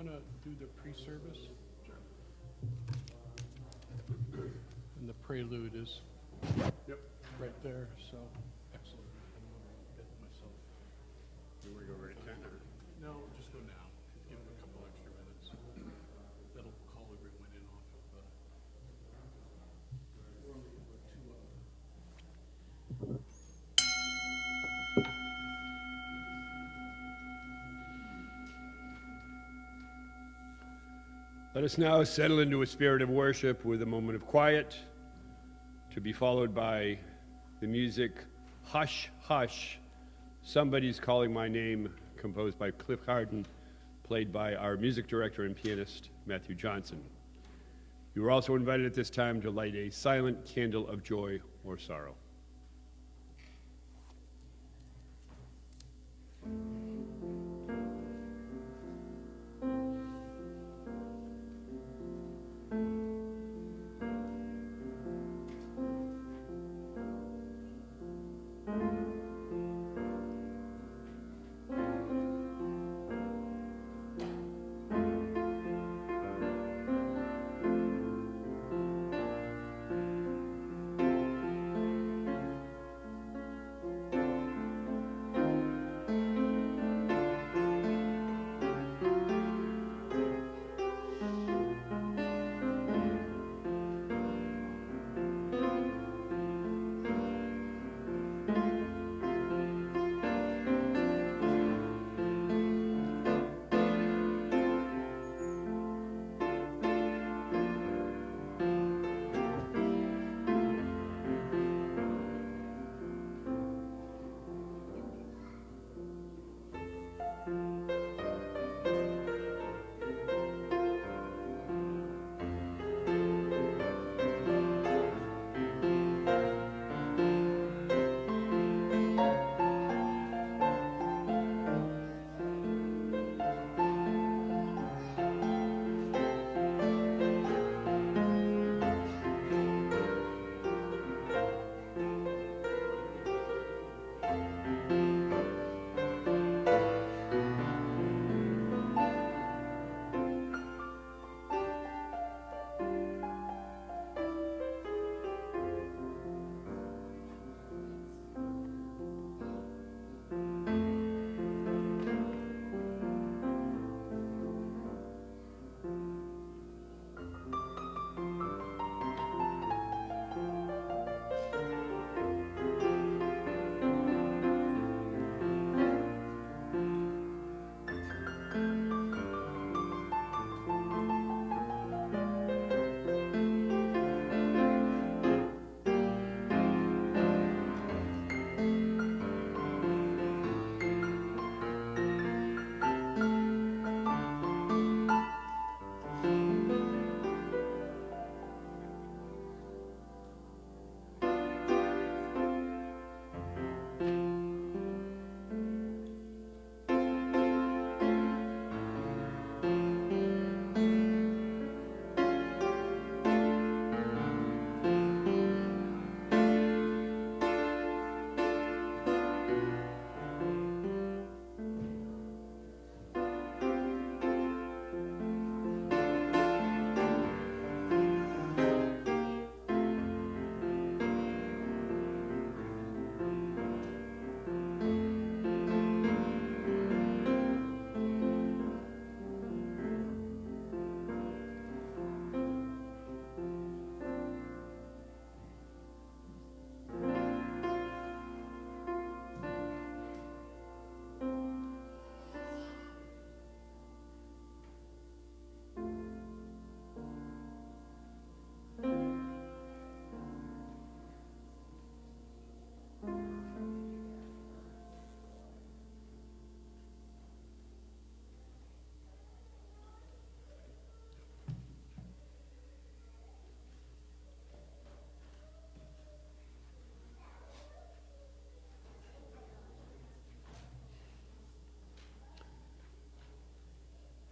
want to do the pre-service? Sure. And the prelude is Yep. right there, so, excellent. I don't want to get myself. You want to go right at 10 or? No, just go now. Give them a couple extra minutes. That'll call everyone in off of, we're only about 2 hours. Let us now settle into a spirit of worship with a moment of quiet, to be followed by the music Hush, Hush, Somebody's Calling My Name, composed by Cliff Harden, played by our music director and pianist, Matthew Johnson. You are also invited at this time to light a silent candle of joy or sorrow.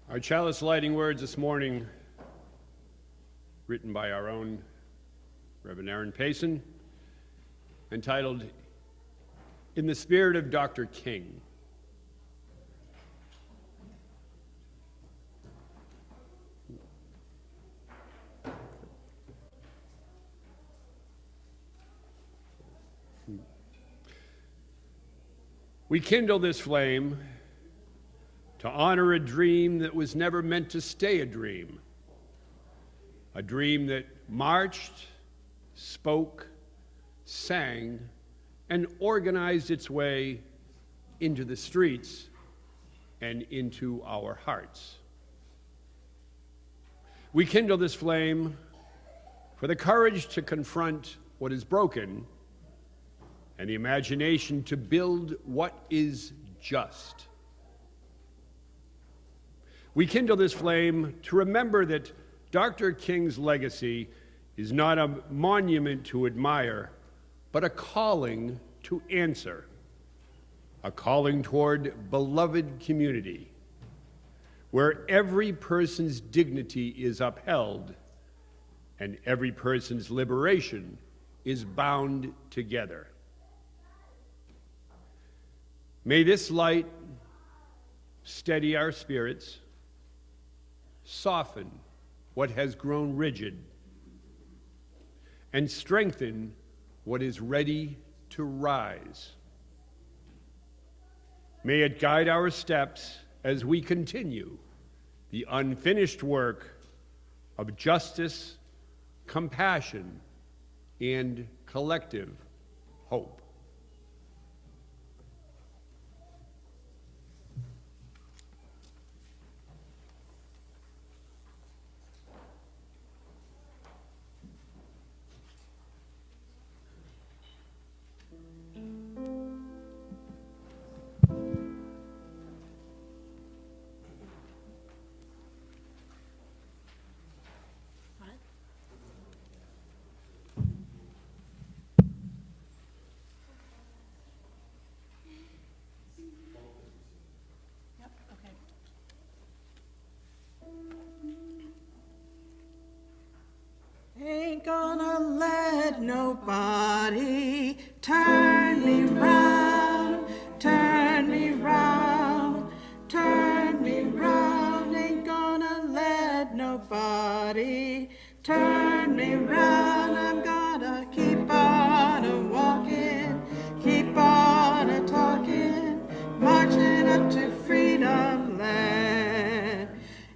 Our chalice lighting words this morning, written by our own Reverend Aaron Payson, entitled, "In the Spirit of Dr. King." We kindle this flame to honor a dream that was never meant to stay a dream that marched, spoke, sang, and organized its way into the streets and into our hearts. We kindle this flame for the courage to confront what is broken and the imagination to build what is just. We kindle this flame to remember that Dr. King's legacy is not a monument to admire, but a calling to answer, a calling toward beloved community, where every person's dignity is upheld and every person's liberation is bound together. May this light steady our spirits, soften what has grown rigid, and strengthen what is ready to rise. May it guide our steps as we continue the unfinished work of justice, compassion, and collective hope. Ain't gonna let nobody turn me round, turn me round, turn me round. Ain't gonna let nobody turn me round. I'm gonna keep on a walking, keep on a talking, marching up to freedom land.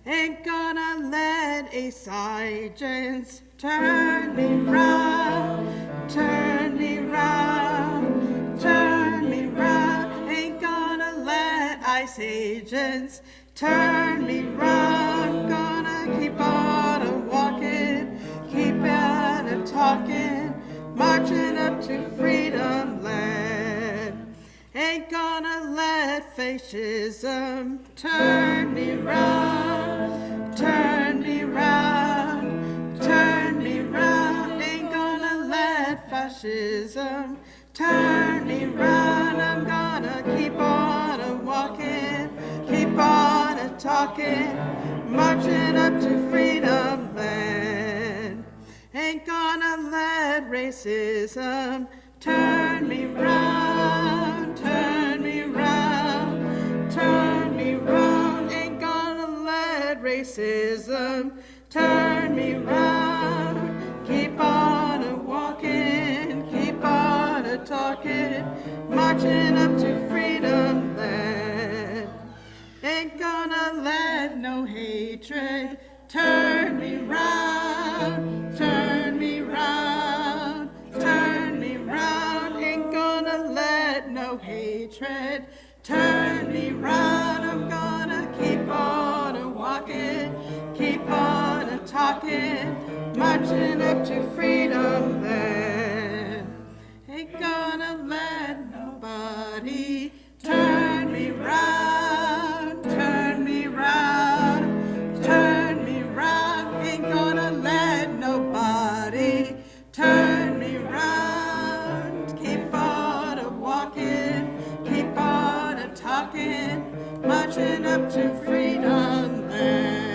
Ain't gonna let a sergeant's turn me round, turn me round, turn me round. Ain't gonna let ICE agents turn me round. Gonna keep on a walking, keep on a talking, marching up to freedom land. Ain't gonna let fascism turn me round, turn me round, turn me round. Ain't gonna let fascism turn me round. I'm gonna keep on a walking, keep on a talking, marching up to freedom land. Ain't gonna let racism turn me round, turn me round, turn me round. Ain't gonna let racism turn me round. Keep on a walking, keep on a talking, marching up to freedom land. Ain't gonna let no hatred turn me round, turn me round, turn me round. Ain't gonna let no hatred turn me round. I'm gonna keep on a walking, keep on a talking, marching up to freedom land. Ain't gonna let nobody turn me round, turn me round, turn me round. Ain't gonna let nobody turn me round. Keep on a walking, keep on a talking, marching up to freedom land.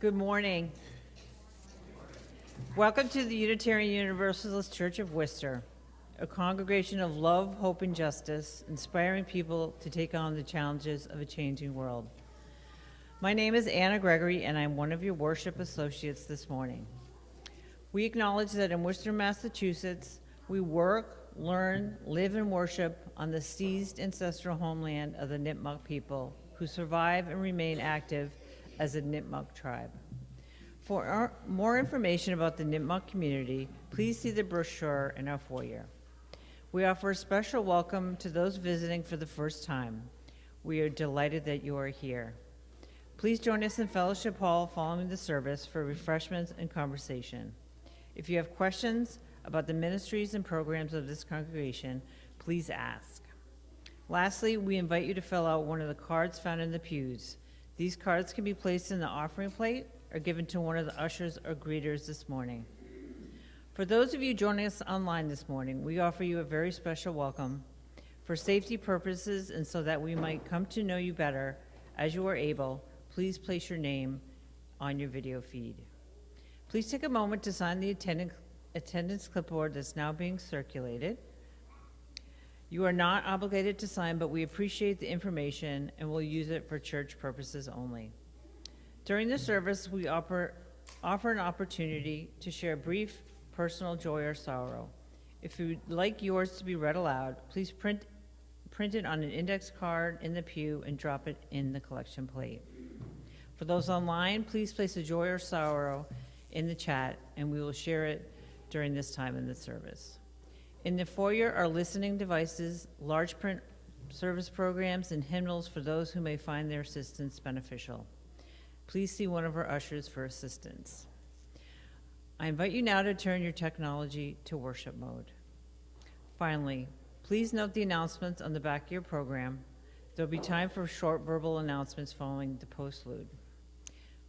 Good morning. Welcome to the Unitarian Universalist Church of Worcester, a congregation of love, hope, and justice, inspiring people to take on the challenges of a changing world. My name is Anna Gregory, and I'm one of your worship associates this morning. We acknowledge that in Worcester, Massachusetts, we work, learn, live, and worship on the seized ancestral homeland of the Nipmuc people who survive and remain active as a Nipmuc tribe. For more information about the Nipmuc community, please see the brochure in our foyer. We offer a special welcome to those visiting for the first time. We are delighted that you are here. Please join us in Fellowship Hall following the service for refreshments and conversation. If you have questions about the ministries and programs of this congregation, please ask. Lastly, we invite you to fill out one of the cards found in the pews. These cards can be placed in the offering plate or given to one of the ushers or greeters this morning. For those of you joining us online this morning, we offer you a very special welcome. For safety purposes and so that we might come to know you better as you are able, please place your name on your video feed. Please take a moment to sign the attendance clipboard that's now being circulated. You are not obligated to sign, but we appreciate the information and will use it for church purposes only. During the service, we offer an opportunity to share a brief personal joy or sorrow. If you'd like yours to be read aloud, please print it on an index card in the pew and drop it in the collection plate. For those online, please place a joy or sorrow in the chat, and we will share it during this time in the service. In the foyer are listening devices, large print service programs, and hymnals for those who may find their assistance beneficial. Please see one of our ushers for assistance. I invite you now to turn your technology to worship mode. Finally, please note the announcements on the back of your program. There'll be time for short verbal announcements following the postlude.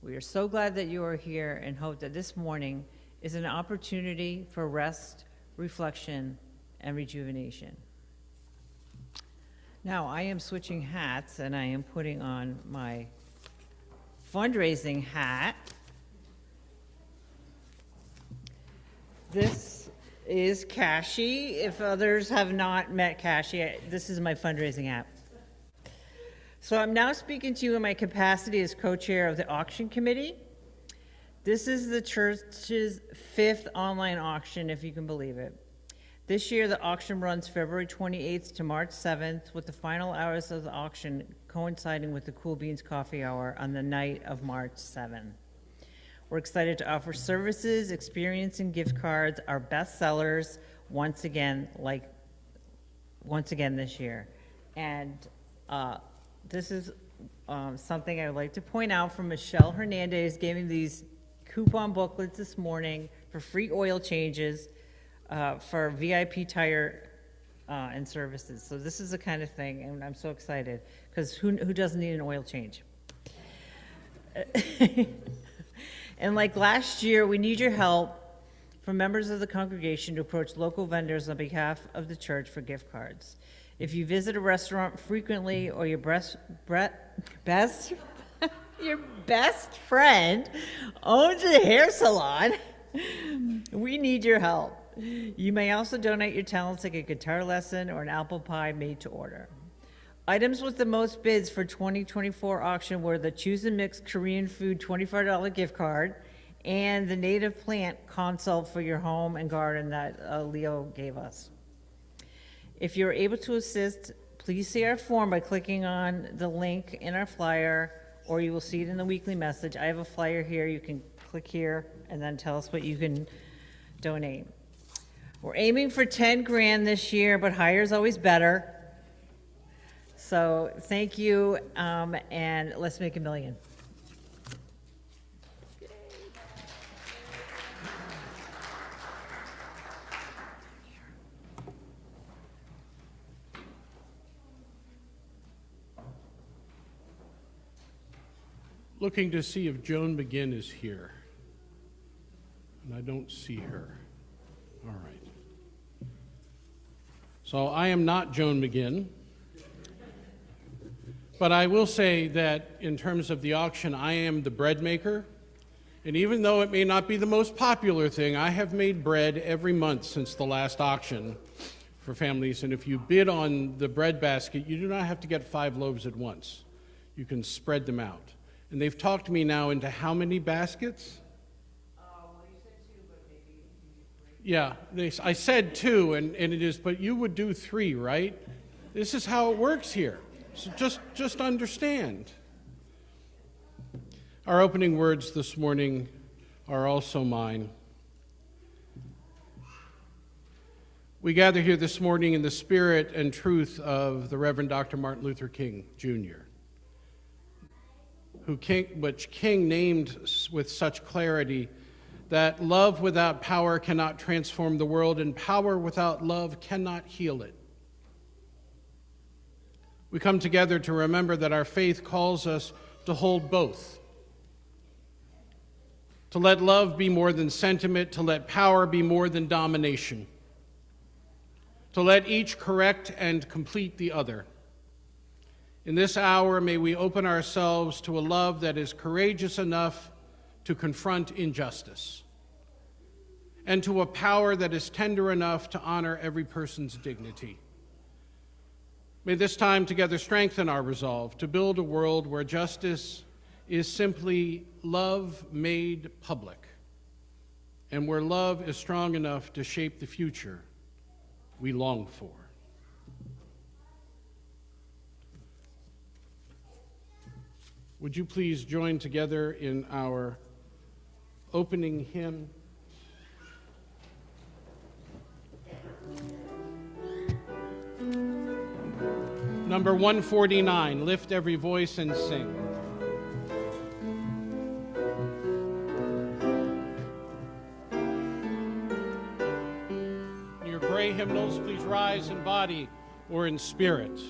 We are so glad that you are here and hope that this morning is an opportunity for rest, reflection, and rejuvenation. Now, I am switching hats and I am putting on my fundraising hat. This is Kashi. If others have not met Kashi, this is my fundraising hat. So I'm now speaking to you in my capacity as co-chair of the auction committee. This is the church's 5th online auction, if you can believe it. This year, the auction runs February 28th to March 7th, with the final hours of the auction coinciding with the Cool Beans Coffee Hour on the night of March 7th. We're excited to offer services, experience, and gift cards, our best sellers, once again this year. And this is something I would like to point out from Michelle Hernandez, gave me these coupon booklets this morning for free oil changes for VIP tire and services. So this is the kind of thing, and I'm so excited, because who doesn't need an oil change? And like last year, we need your help from members of the congregation to approach local vendors on behalf of the church for gift cards. If you visit a restaurant frequently or your best friend owns a hair salon, we need your help. You may also donate your talents like a guitar lesson or an apple pie made to order. Items with the most bids for 2024 auction were the Choose and Mix Korean Food $25 gift card and the native plant consult for your home and garden that Leo gave us. If you're able to assist, please see our form by clicking on the link in our flyer, or you will see it in the weekly message. I have a flyer here. You can click here and then tell us what you can donate. We're aiming for 10 grand this year, but higher is always better. So thank you, and let's make $1 million. Looking to see if Joan McGinn is here. And I don't see her. All right. So I am not Joan McGinn. But I will say that in terms of the auction, I am the bread maker, And even though it may not be the most popular thing, I have made bread every month since the last auction for families. And if you bid on the bread basket, you do not have to get 5 loaves at once. You can spread them out. And they've talked me now into how many baskets? Well, you said 2, but maybe you do 3. Yeah, I said 2, and it is, but you would do 3, right? This is how it works here. So just understand. Our opening words this morning are also mine. We gather here this morning in the spirit and truth of the Reverend Dr. Martin Luther King, Jr., which King named with such clarity that love without power cannot transform the world, and power without love cannot heal it. We come together to remember that our faith calls us to hold both. To let love be more than sentiment, to let power be more than domination. To let each correct and complete the other. In this hour, may we open ourselves to a love that is courageous enough to confront injustice, and to a power that is tender enough to honor every person's dignity. May this time together strengthen our resolve to build a world where justice is simply love made public, and where love is strong enough to shape the future we long for. Would you please join together in our opening hymn? Number 149, Lift Every Voice and Sing. Your gray hymnals, please rise in body or in spirit.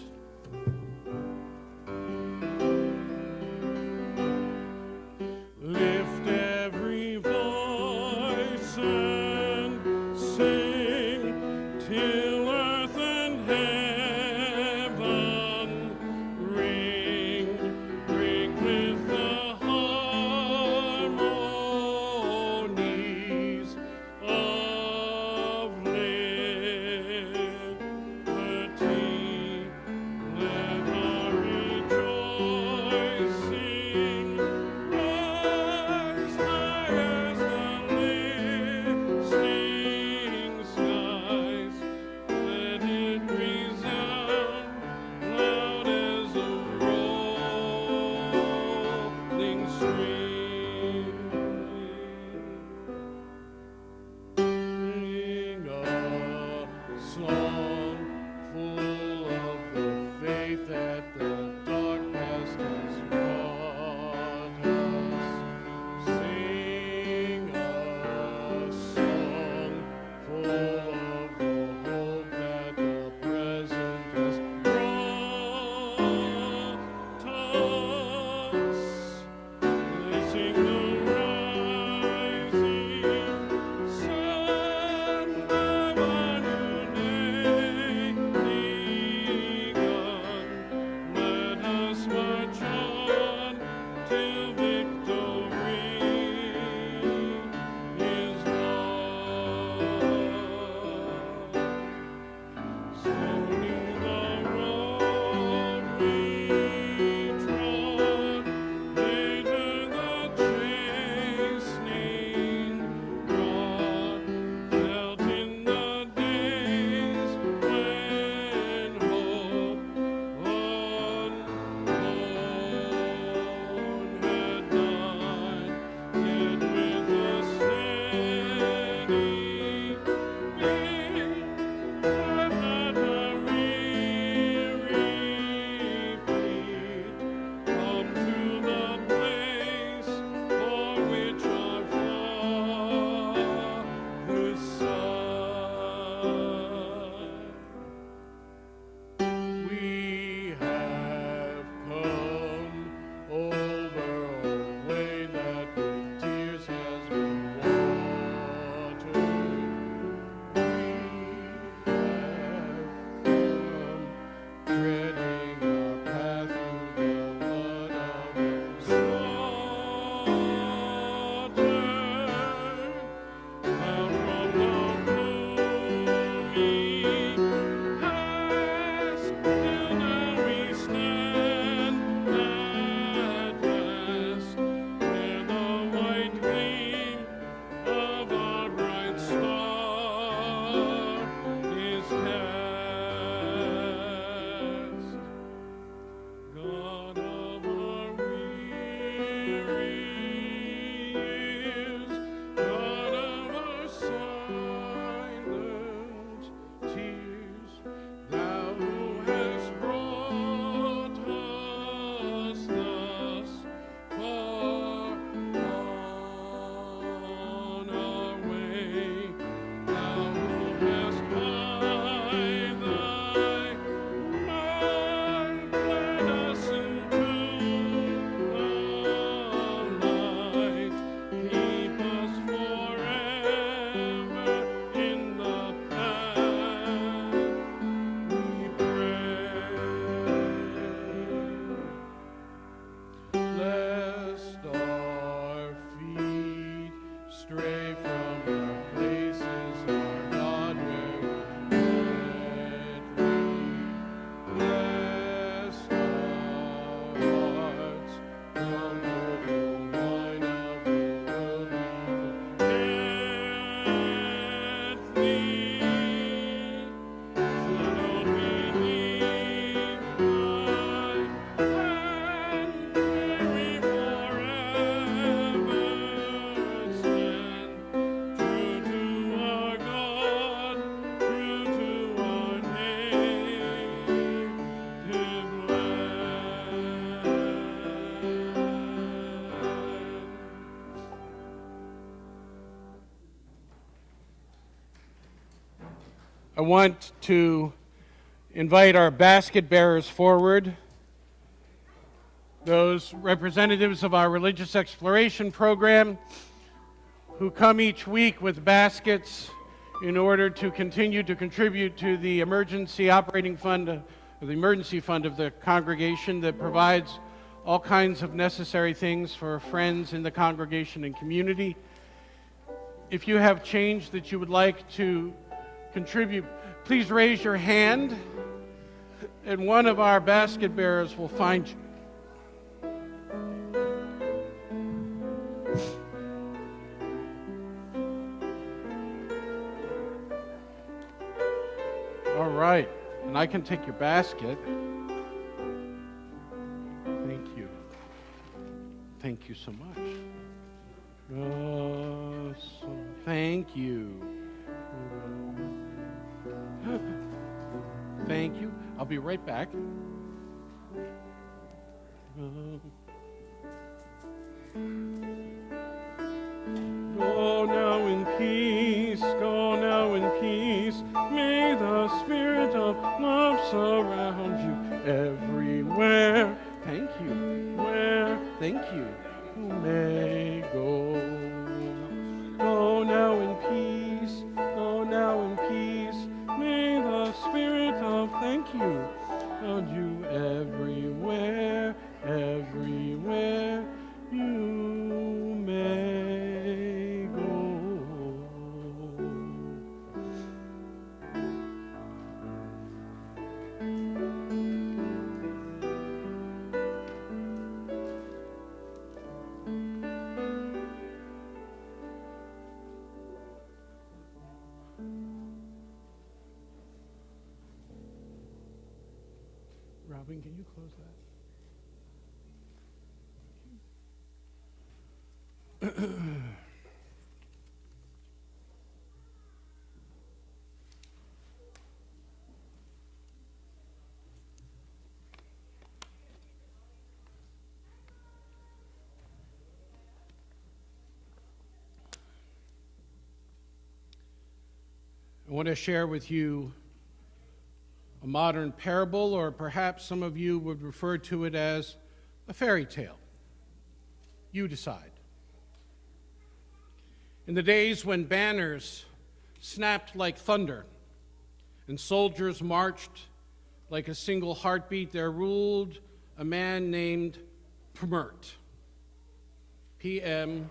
Lift every voice and sing till earth and heaven ring with the harmonies of liberty. Let I want to invite our basket bearers forward, those representatives of our religious exploration program who come each week with baskets in order to continue to contribute to the emergency operating fund, or the emergency fund of the congregation that provides all kinds of necessary things for friends in the congregation and community. If you have change that you would like to contribute, please raise your hand, and one of our basket bearers will find you. All right, and I can take your basket. Thank you. Thank you so much. Thank you. Thank you. I'll be right back. Go now in peace, go now in peace. May the spirit of love surround you everywhere. Thank you. Where, thank you, you may go. Go now in peace, go now in peace. May the spirit of thank you surround you everywhere, everywhere you may go. Robin, can you close that? I want to share with you a modern parable, or perhaps some of you would refer to it as a fairy tale. You decide. In the days when banners snapped like thunder and soldiers marched like a single heartbeat, there ruled a man named Pmurt. P-M-U-R-T.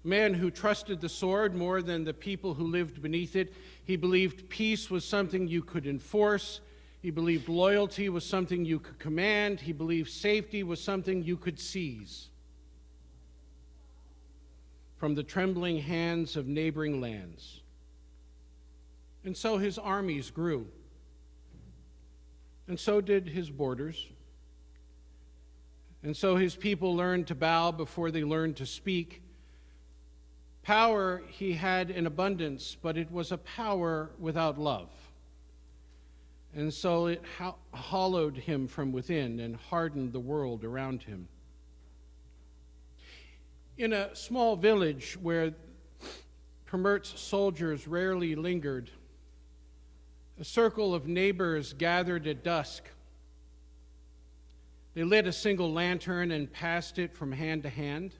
A man who trusted the sword more than the people who lived beneath it. He believed peace was something you could enforce. He believed loyalty was something you could command. He believed safety was something you could seize from the trembling hands of neighboring lands. And so his armies grew. And so did his borders. And so his people learned to bow before they learned to speak. Power he had in abundance, but it was a power without love. And so it hollowed him from within and hardened the world around him. In a small village where Pmurt's soldiers rarely lingered, a circle of neighbors gathered at dusk. They lit a single lantern and passed it from hand to hand.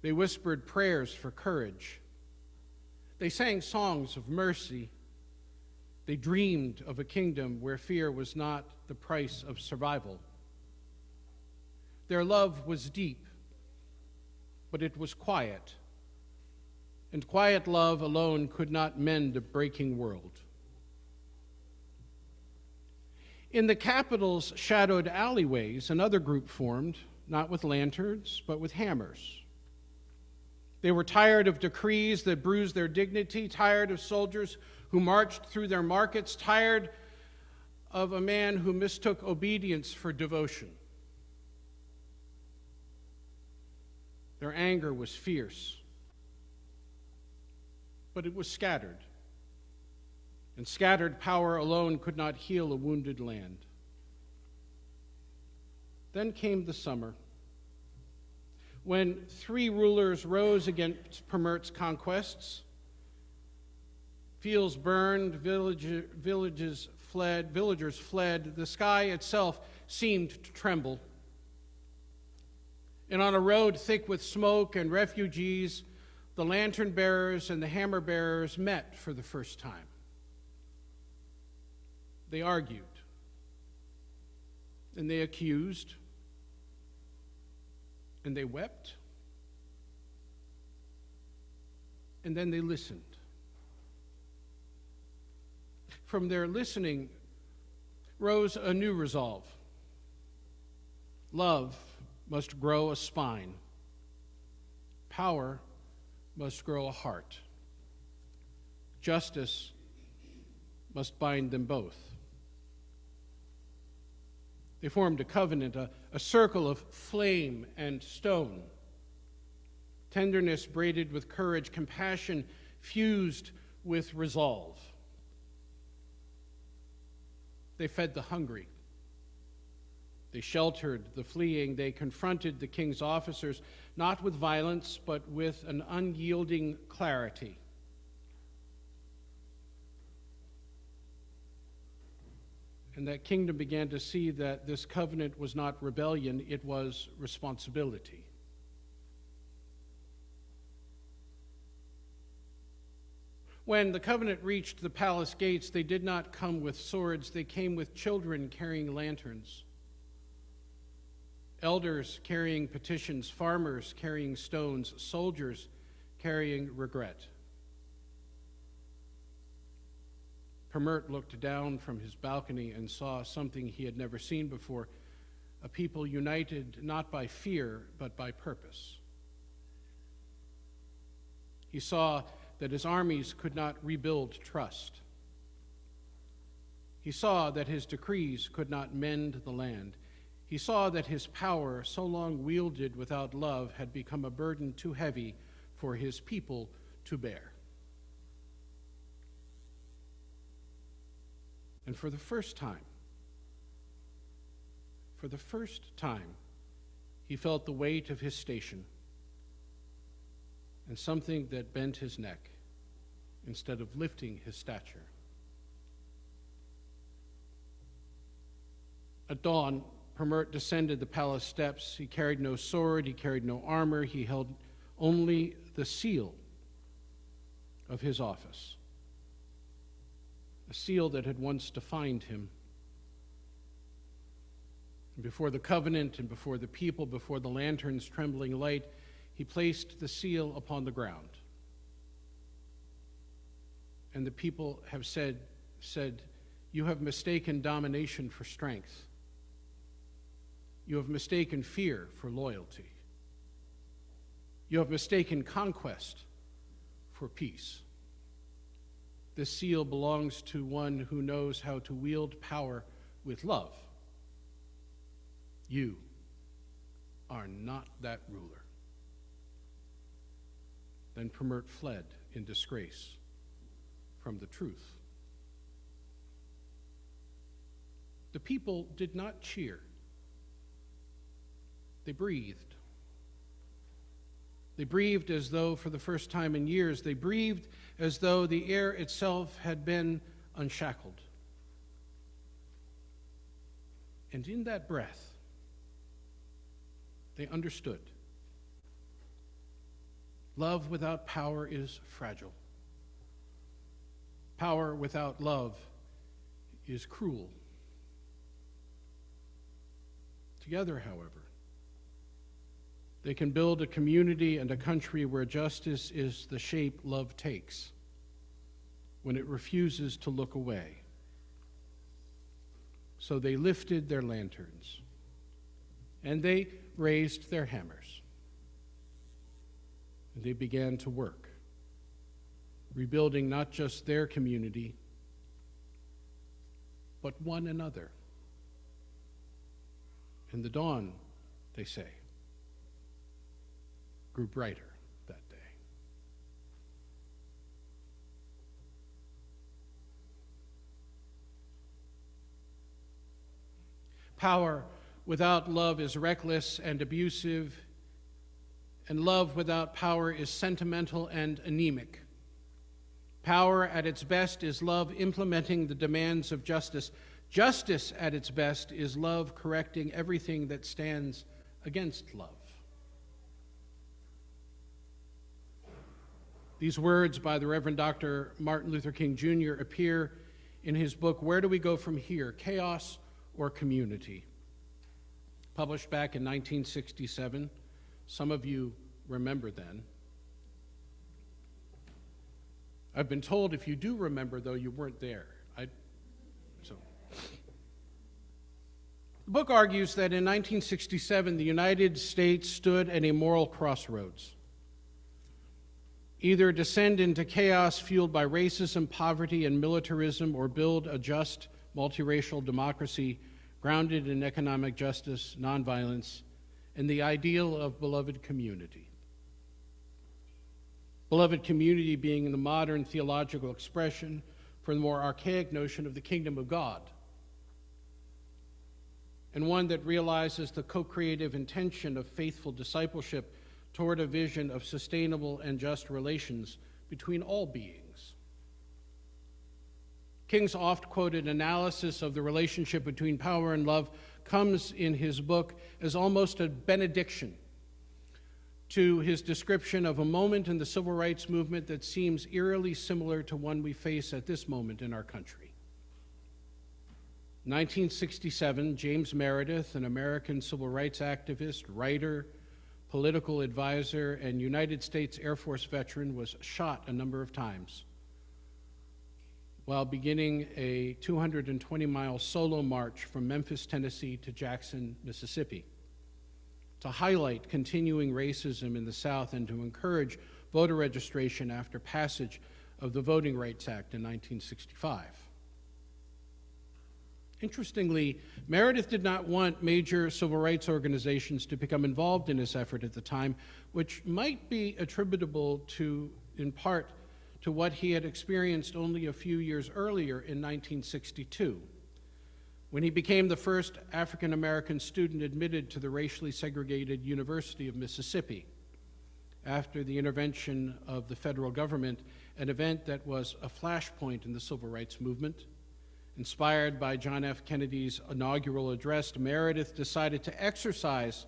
They whispered prayers for courage. They sang songs of mercy. They dreamed of a kingdom where fear was not the price of survival. Their love was deep, but it was quiet. And quiet love alone could not mend a breaking world. In the capital's shadowed alleyways, another group formed, not with lanterns, but with hammers. They were tired of decrees that bruised their dignity, tired of soldiers who marched through their markets, tired of a man who mistook obedience for devotion. Their anger was fierce, but it was scattered. And scattered power alone could not heal a wounded land. Then came the summer. when 3 rulers rose against Permert's conquests. Fields burned, villagers fled, the sky itself seemed to tremble. And on a road thick with smoke and refugees, the lantern bearers and the hammer bearers met for the first time. They argued, and they accused, and they wept, and then they listened. From their listening rose a new resolve. Love must grow a spine. Power must grow a heart. Justice must bind them both. They formed a covenant, a circle of flame and stone. Tenderness braided with courage, compassion fused with resolve. They fed the hungry. They sheltered the fleeing. They confronted the king's officers, not with violence, but with an unyielding clarity. And that kingdom began to see that this covenant was not rebellion, it was responsibility. When the covenant reached the palace gates, they did not come with swords, they came with children carrying lanterns. Elders carrying petitions, farmers carrying stones, soldiers carrying regret. Permert looked down from his balcony and saw something he had never seen before, a people united not by fear, but by purpose. He saw that his armies could not rebuild trust. He saw that his decrees could not mend the land. He saw that his power, so long wielded without love, had become a burden too heavy for his people to bear. And for the first time, he felt the weight of his station and something that bent his neck instead of lifting his stature. At dawn, Permert descended the palace steps. He carried no sword, he carried no armor, he held only the seal of his office, a seal that had once defined him. And before the covenant and before the people, before the lantern's trembling light, he placed the seal upon the ground. And the people have said, "You have mistaken domination for strength. You have mistaken fear for loyalty. You have mistaken conquest for peace. This seal belongs to one who knows how to wield power with love. You are not that ruler." Then Permert fled in disgrace from the truth. The people did not cheer. They breathed. They breathed as though for the first time in years. They breathed as though the air itself had been unshackled. And in that breath, they understood. Love without power is fragile. Power without love is cruel. Together, however, they can build a community and a country where justice is the shape love takes when it refuses to look away. So they lifted their lanterns and they raised their hammers and they began to work, rebuilding not just their community, but one another. And the dawn, they say, grew brighter that day. Power without love is reckless and abusive. and love without power is sentimental and anemic. Power at its best is love implementing the demands of justice. Justice at its best is love correcting everything that stands against love. These words by the Reverend Dr. Martin Luther King Jr. appear in his book, Where Do We Go From Here? Chaos or Community? Published back in 1967. Some of you remember then. I've been told if you do remember, though, you weren't there. The book argues that in 1967, the United States stood at a moral crossroads. Either descend into chaos fueled by racism, poverty, and militarism, or build a just, multiracial democracy grounded in economic justice, nonviolence, and the ideal of beloved community. Beloved community being the modern theological expression for the more archaic notion of the kingdom of God, and one that realizes the co-creative intention of faithful discipleship toward a vision of sustainable and just relations between all beings. King's oft-quoted analysis of the relationship between power and love comes in his book as almost a benediction to his description of a moment in the civil rights movement that seems eerily similar to one we face at this moment in our country. 1967, James Meredith, an American civil rights activist, writer, political advisor, and United States Air Force veteran, was shot a number of times while beginning a 220-mile solo march from Memphis, Tennessee to Jackson, Mississippi, to highlight continuing racism in the South and to encourage voter registration after passage of the Voting Rights Act in 1965. Interestingly, Meredith did not want major civil rights organizations to become involved in his effort at the time, which might be attributable to, in part, to what he had experienced only a few years earlier in 1962, when he became the first African-American student admitted to the racially segregated University of Mississippi after the intervention of the federal government, an event that was a flashpoint in the civil rights movement. Inspired by John F. Kennedy's inaugural address, Meredith decided to exercise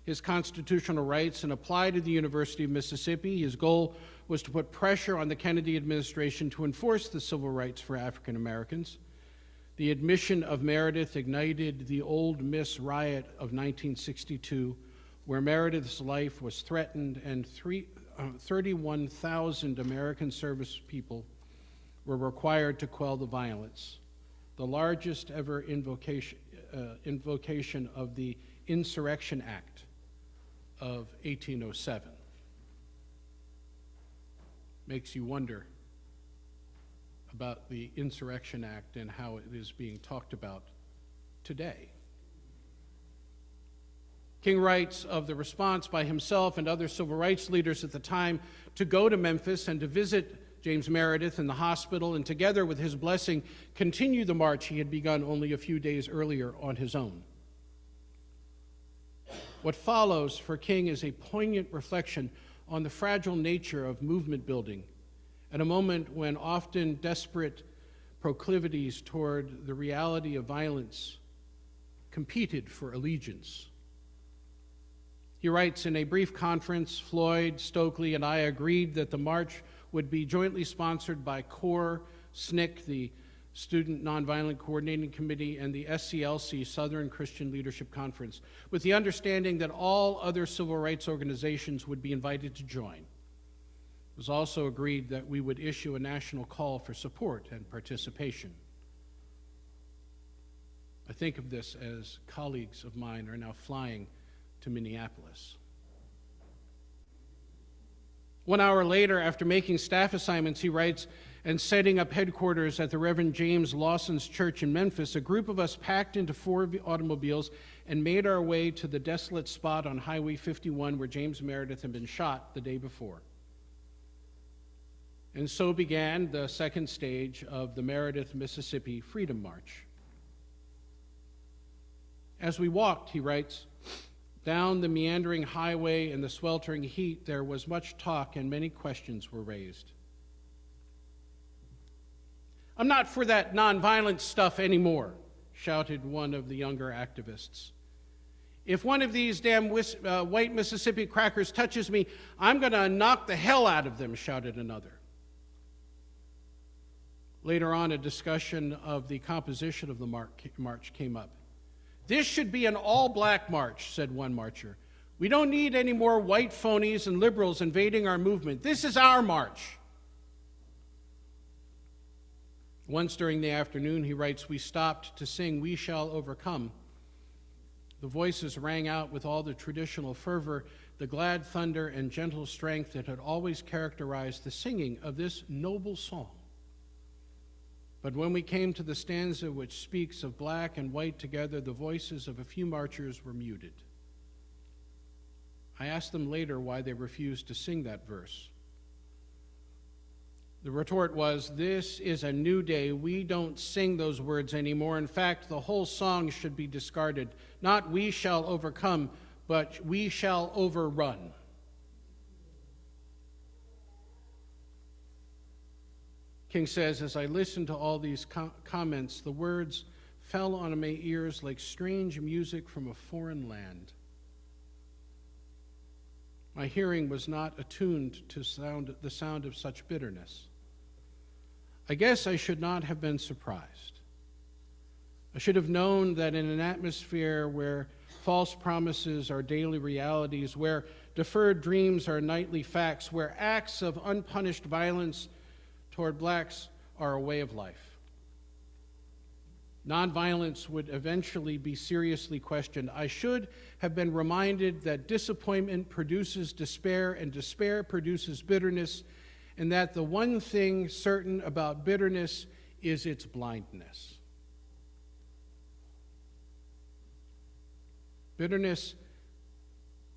his constitutional rights and apply to the University of Mississippi. His goal was to put pressure on the Kennedy administration to enforce the civil rights for African Americans. The admission of Meredith ignited the Old Miss riot of 1962, where Meredith's life was threatened and 31,000 American service people were required to quell the violence, the largest ever invocation of the Insurrection Act of 1807. Makes you wonder about the Insurrection Act and how it is being talked about today. King writes of the response by himself and other civil rights leaders at the time to go to Memphis and to visit James Meredith in the hospital, and together with his blessing, continue the march he had begun only a few days earlier on his own. What follows for King is a poignant reflection on the fragile nature of movement building at a moment when often desperate proclivities toward the reality of violence competed for allegiance. He writes, in a brief conference, Floyd, Stokely, and I agreed that the march would be jointly sponsored by CORE, SNCC, the Student Nonviolent Coordinating Committee, and the SCLC, Southern Christian Leadership Conference, with the understanding that all other civil rights organizations would be invited to join. It was also agreed that we would issue a national call for support and participation. I think of this as colleagues of mine are now flying to Minneapolis. 1 hour later, after making staff assignments, he writes, and setting up headquarters at the Reverend James Lawson's church in Memphis, a group of us packed into 4 automobiles and made our way to the desolate spot on Highway 51 where James Meredith had been shot the day before. And so began the second stage of the Meredith, Mississippi Freedom March. As we walked, he writes, Down the meandering highway in the sweltering heat, there was much talk and many questions were raised. "I'm not for that nonviolent stuff anymore," shouted one of the younger activists. "If one of these damn white Mississippi crackers touches me, I'm going to knock the hell out of them," shouted another. Later on, a discussion of the composition of the march came up. "This should be an all-black march," said one marcher. "We don't need any more white phonies and liberals invading our movement. This is our march." Once during the afternoon, he writes, "We stopped to sing 'We Shall Overcome.' The voices rang out with all the traditional fervor, the glad thunder and gentle strength that had always characterized the singing of this noble song. But when we came to the stanza which speaks of black and white together, the voices of a few marchers were muted. I asked them later why they refused to sing that verse. The retort was, "This is a new day. We don't sing those words anymore. In fact, the whole song should be discarded. Not 'we shall overcome,' but 'we shall overrun.'" King says, "As I listened to all these comments, the words fell on my ears like strange music from a foreign land. My hearing was not attuned to the sound of such bitterness. I guess I should not have been surprised. I should have known that in an atmosphere where false promises are daily realities, where deferred dreams are nightly facts, where acts of unpunished violence toward blacks are a way of life, nonviolence would eventually be seriously questioned. I should have been reminded that disappointment produces despair, and despair produces bitterness, and that the one thing certain about bitterness is its blindness. Bitterness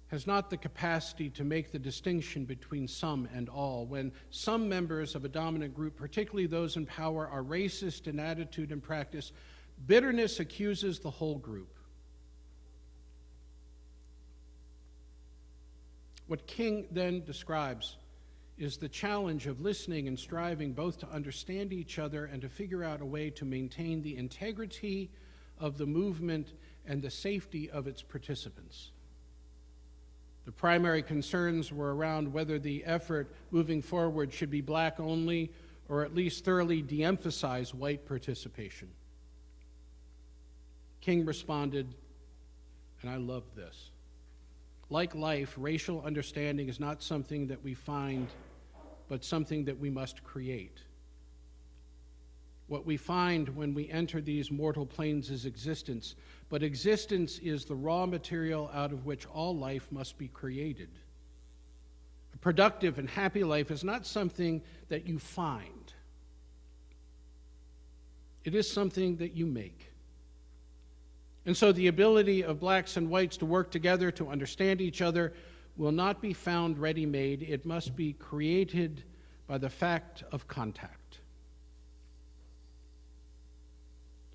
has not the capacity to make the distinction between some and all. When some members of a dominant group, particularly those in power, are racist in attitude and practice, bitterness accuses the whole group. What King then describes is the challenge of listening and striving both to understand each other and to figure out a way to maintain the integrity of the movement and the safety of its participants. The primary concerns were around whether the effort moving forward should be black only or at least thoroughly de-emphasize white participation. King responded, and I love this, "Like life, racial understanding is not something that we find, but something that we must create. What we find when we enter these mortal planes is existence, but existence is the raw material out of which all life must be created. A productive and happy life is not something that you find. It is something that you make. And so the ability of blacks and whites to work together, to understand each other, will not be found ready-made. It must be created by the fact of contact."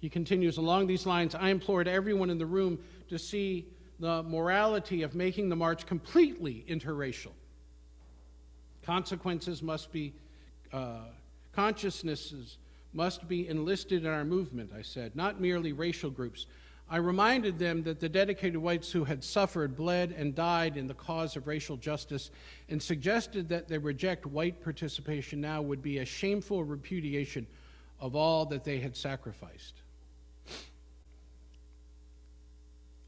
He continues, "Along these lines, I implored everyone in the room to see the morality of making the march completely interracial. Consciences must be enlisted in our movement," I said, "not merely racial groups. I reminded them that the dedicated whites who had suffered, bled, and died in the cause of racial justice, and suggested that they reject white participation now would be a shameful repudiation of all that they had sacrificed."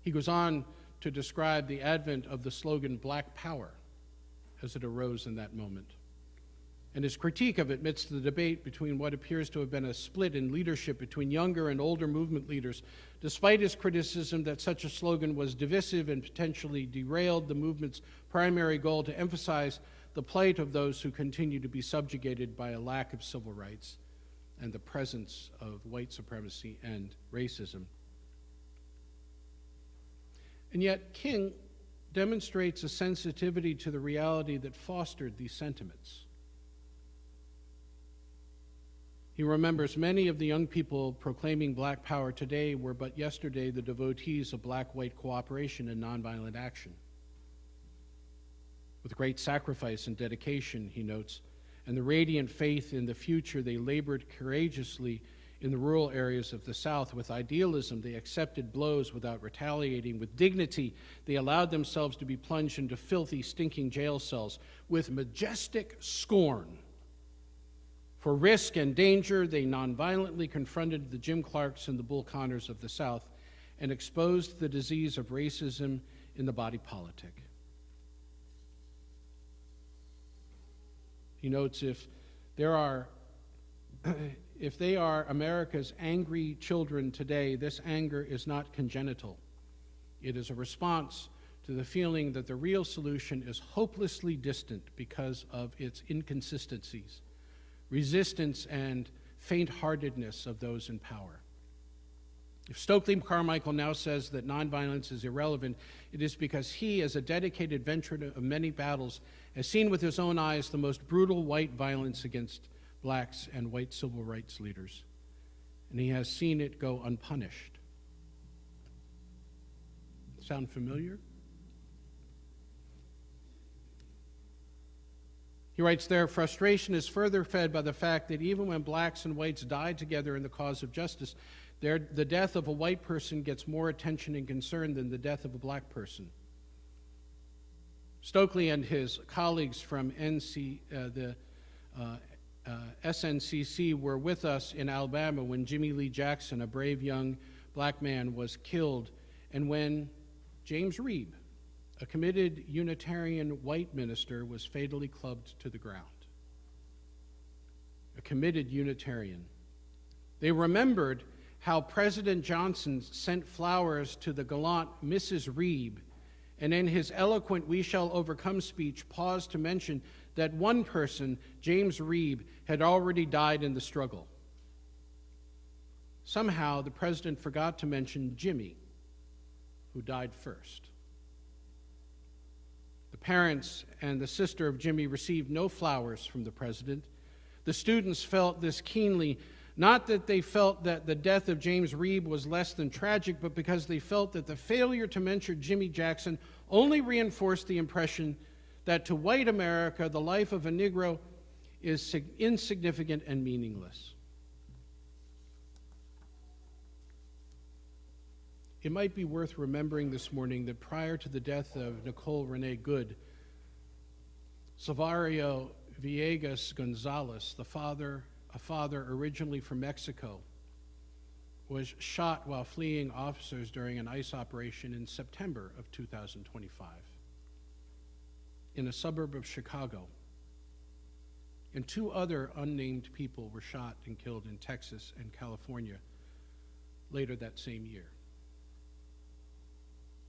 He goes on to describe the advent of the slogan Black Power as it arose in that moment, and his critique of it amidst the debate between what appears to have been a split in leadership between younger and older movement leaders, despite his criticism that such a slogan was divisive and potentially derailed the movement's primary goal to emphasize the plight of those who continue to be subjugated by a lack of civil rights and the presence of white supremacy and racism. And yet, King demonstrates a sensitivity to the reality that fostered these sentiments. He remembers many of the young people proclaiming black power today were but yesterday the devotees of black-white cooperation and nonviolent action. With great sacrifice and dedication, he notes, and the radiant faith in the future, they labored courageously in the rural areas of the South. With idealism, they accepted blows without retaliating. With dignity, they allowed themselves to be plunged into filthy, stinking jail cells. With majestic scorn for risk and danger, they nonviolently confronted the Jim Clarks and the Bull Connors of the South and exposed the disease of racism in the body politic. He notes, if they are America's angry children today, this anger is not congenital. It is a response to the feeling that the real solution is hopelessly distant because of its inconsistencies, resistance, and faint-heartedness of those in power. If Stokely Carmichael now says that nonviolence is irrelevant, it is because he, as a dedicated veteran of many battles, has seen with his own eyes the most brutal white violence against blacks and white civil rights leaders, and he has seen it go unpunished. Sound familiar? He writes there, frustration is further fed by the fact that even when blacks and whites die together in the cause of justice, the death of a white person gets more attention and concern than the death of a black person. Stokely and his colleagues from SNCC were with us in Alabama when Jimmy Lee Jackson, a brave young black man, was killed, and when James Reeb, a committed Unitarian white minister, was fatally clubbed to the ground. A committed Unitarian. They remembered how President Johnson sent flowers to the gallant Mrs. Reeb, and in his eloquent "We Shall Overcome" speech paused to mention that one person, James Reeb, had already died in the struggle. Somehow, the president forgot to mention Jimmy, who died first. The parents and the sister of Jimmy received no flowers from the president. The students felt this keenly, not that they felt that the death of James Reeb was less than tragic, but because they felt that the failure to mention Jimmy Jackson only reinforced the impression that to white America, the life of a Negro is insignificant and meaningless. It might be worth remembering this morning that prior to the death of Nicole Renee Good, Salvario Villegas Gonzalez, a father originally from Mexico, was shot while fleeing officers during an ICE operation in September of 2025 in a suburb of Chicago. And 2 other unnamed people were shot and killed in Texas and California later that same year.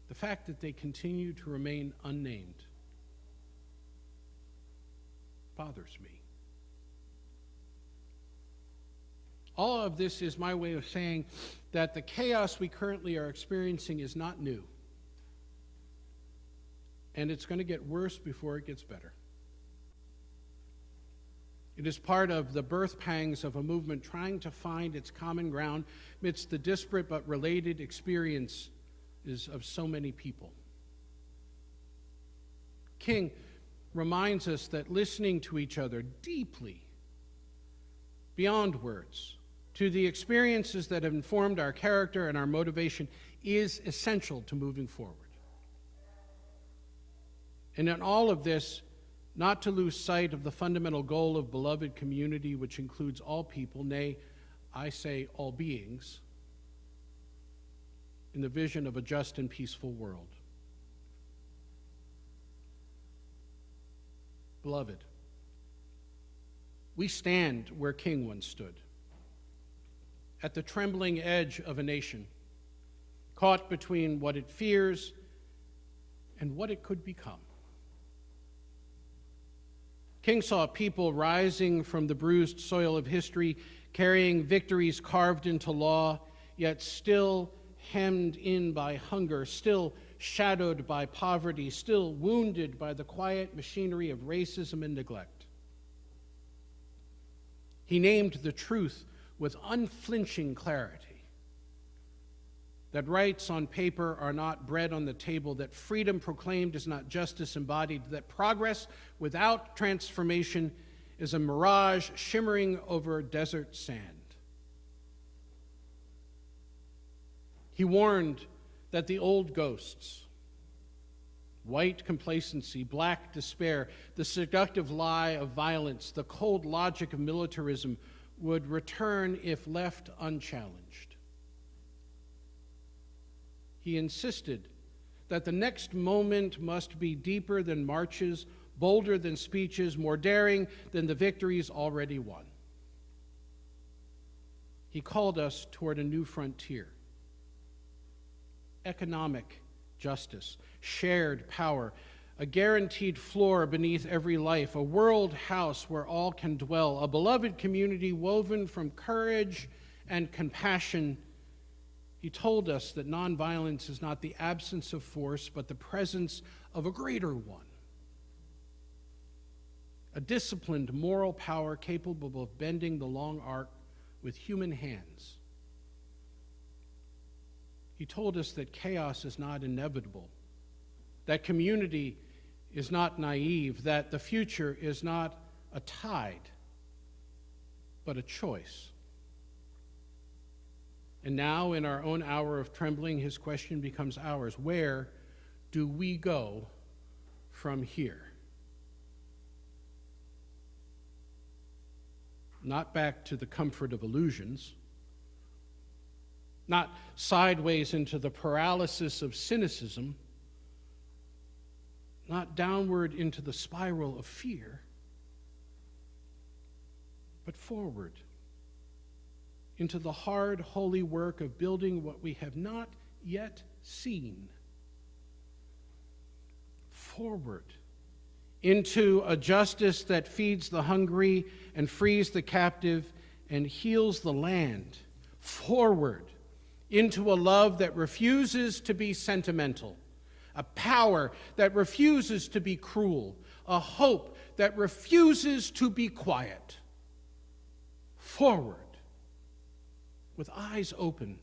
The fact that they continue to remain unnamed bothers me. All of this is my way of saying that the chaos we currently are experiencing is not new. And it's going to get worse before it gets better. It is part of the birth pangs of a movement trying to find its common ground amidst the disparate but related experiences of so many people. King reminds us that listening to each other deeply, beyond words, to the experiences that have informed our character and our motivation is essential to moving forward. And in all of this, not to lose sight of the fundamental goal of beloved community, which includes all people, nay, I say all beings, in the vision of a just and peaceful world. Beloved, we stand where King once stood, at the trembling edge of a nation, caught between what it fears and what it could become. King saw people rising from the bruised soil of history, carrying victories carved into law, yet still hemmed in by hunger, still shadowed by poverty, still wounded by the quiet machinery of racism and neglect. He named the truth with unflinching clarity. That rights on paper are not bread on the table, that freedom proclaimed is not justice embodied, that progress without transformation is a mirage shimmering over desert sand. He warned that the old ghosts, white complacency, black despair, the seductive lie of violence, the cold logic of militarism would return if left unchallenged. He insisted that the next moment must be deeper than marches, bolder than speeches, more daring than the victories already won. He called us toward a new frontier. Economic justice, shared power, a guaranteed floor beneath every life, a world house where all can dwell, a beloved community woven from courage and compassion. He told us that nonviolence is not the absence of force, but the presence of a greater one. A disciplined moral power capable of bending the long arc with human hands. He told us that chaos is not inevitable, that community is not naive, that the future is not a tide, but a choice. And now, in our own hour of trembling, his question becomes ours. Where do we go from here? Not back to the comfort of illusions, not sideways into the paralysis of cynicism, not downward into the spiral of fear, but forward into the hard, holy work of building what we have not yet seen. Forward into a justice that feeds the hungry and frees the captive and heals the land. Forward into a love that refuses to be sentimental, a power that refuses to be cruel, a hope that refuses to be quiet. Forward, with eyes open,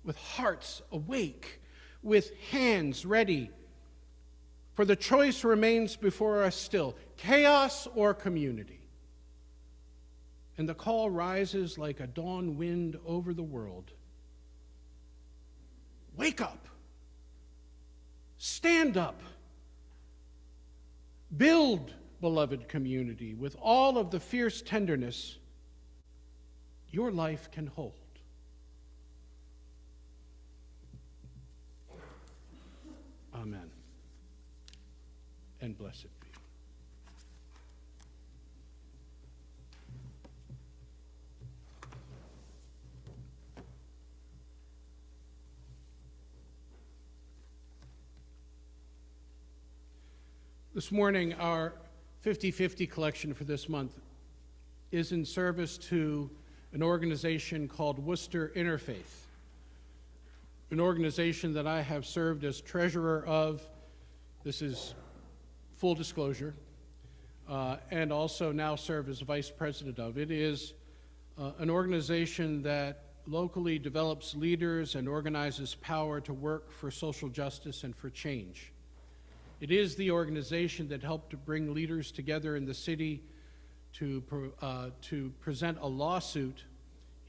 with hearts awake, with hands ready. For the choice remains before us still, chaos or community. And the call rises like a dawn wind over the world. Wake up. Stand up. Build, beloved community, with all of the fierce tenderness your life can hold. Amen. And blessed be. This morning, our 50/50 collection for this month is in service to an organization called Worcester Interfaith, an organization that I have served as treasurer of. This is full disclosure, and also now serve as vice president of. It is an organization that locally develops leaders and organizes power to work for social justice and for change. It is the organization that helped to bring leaders together in the city to present a lawsuit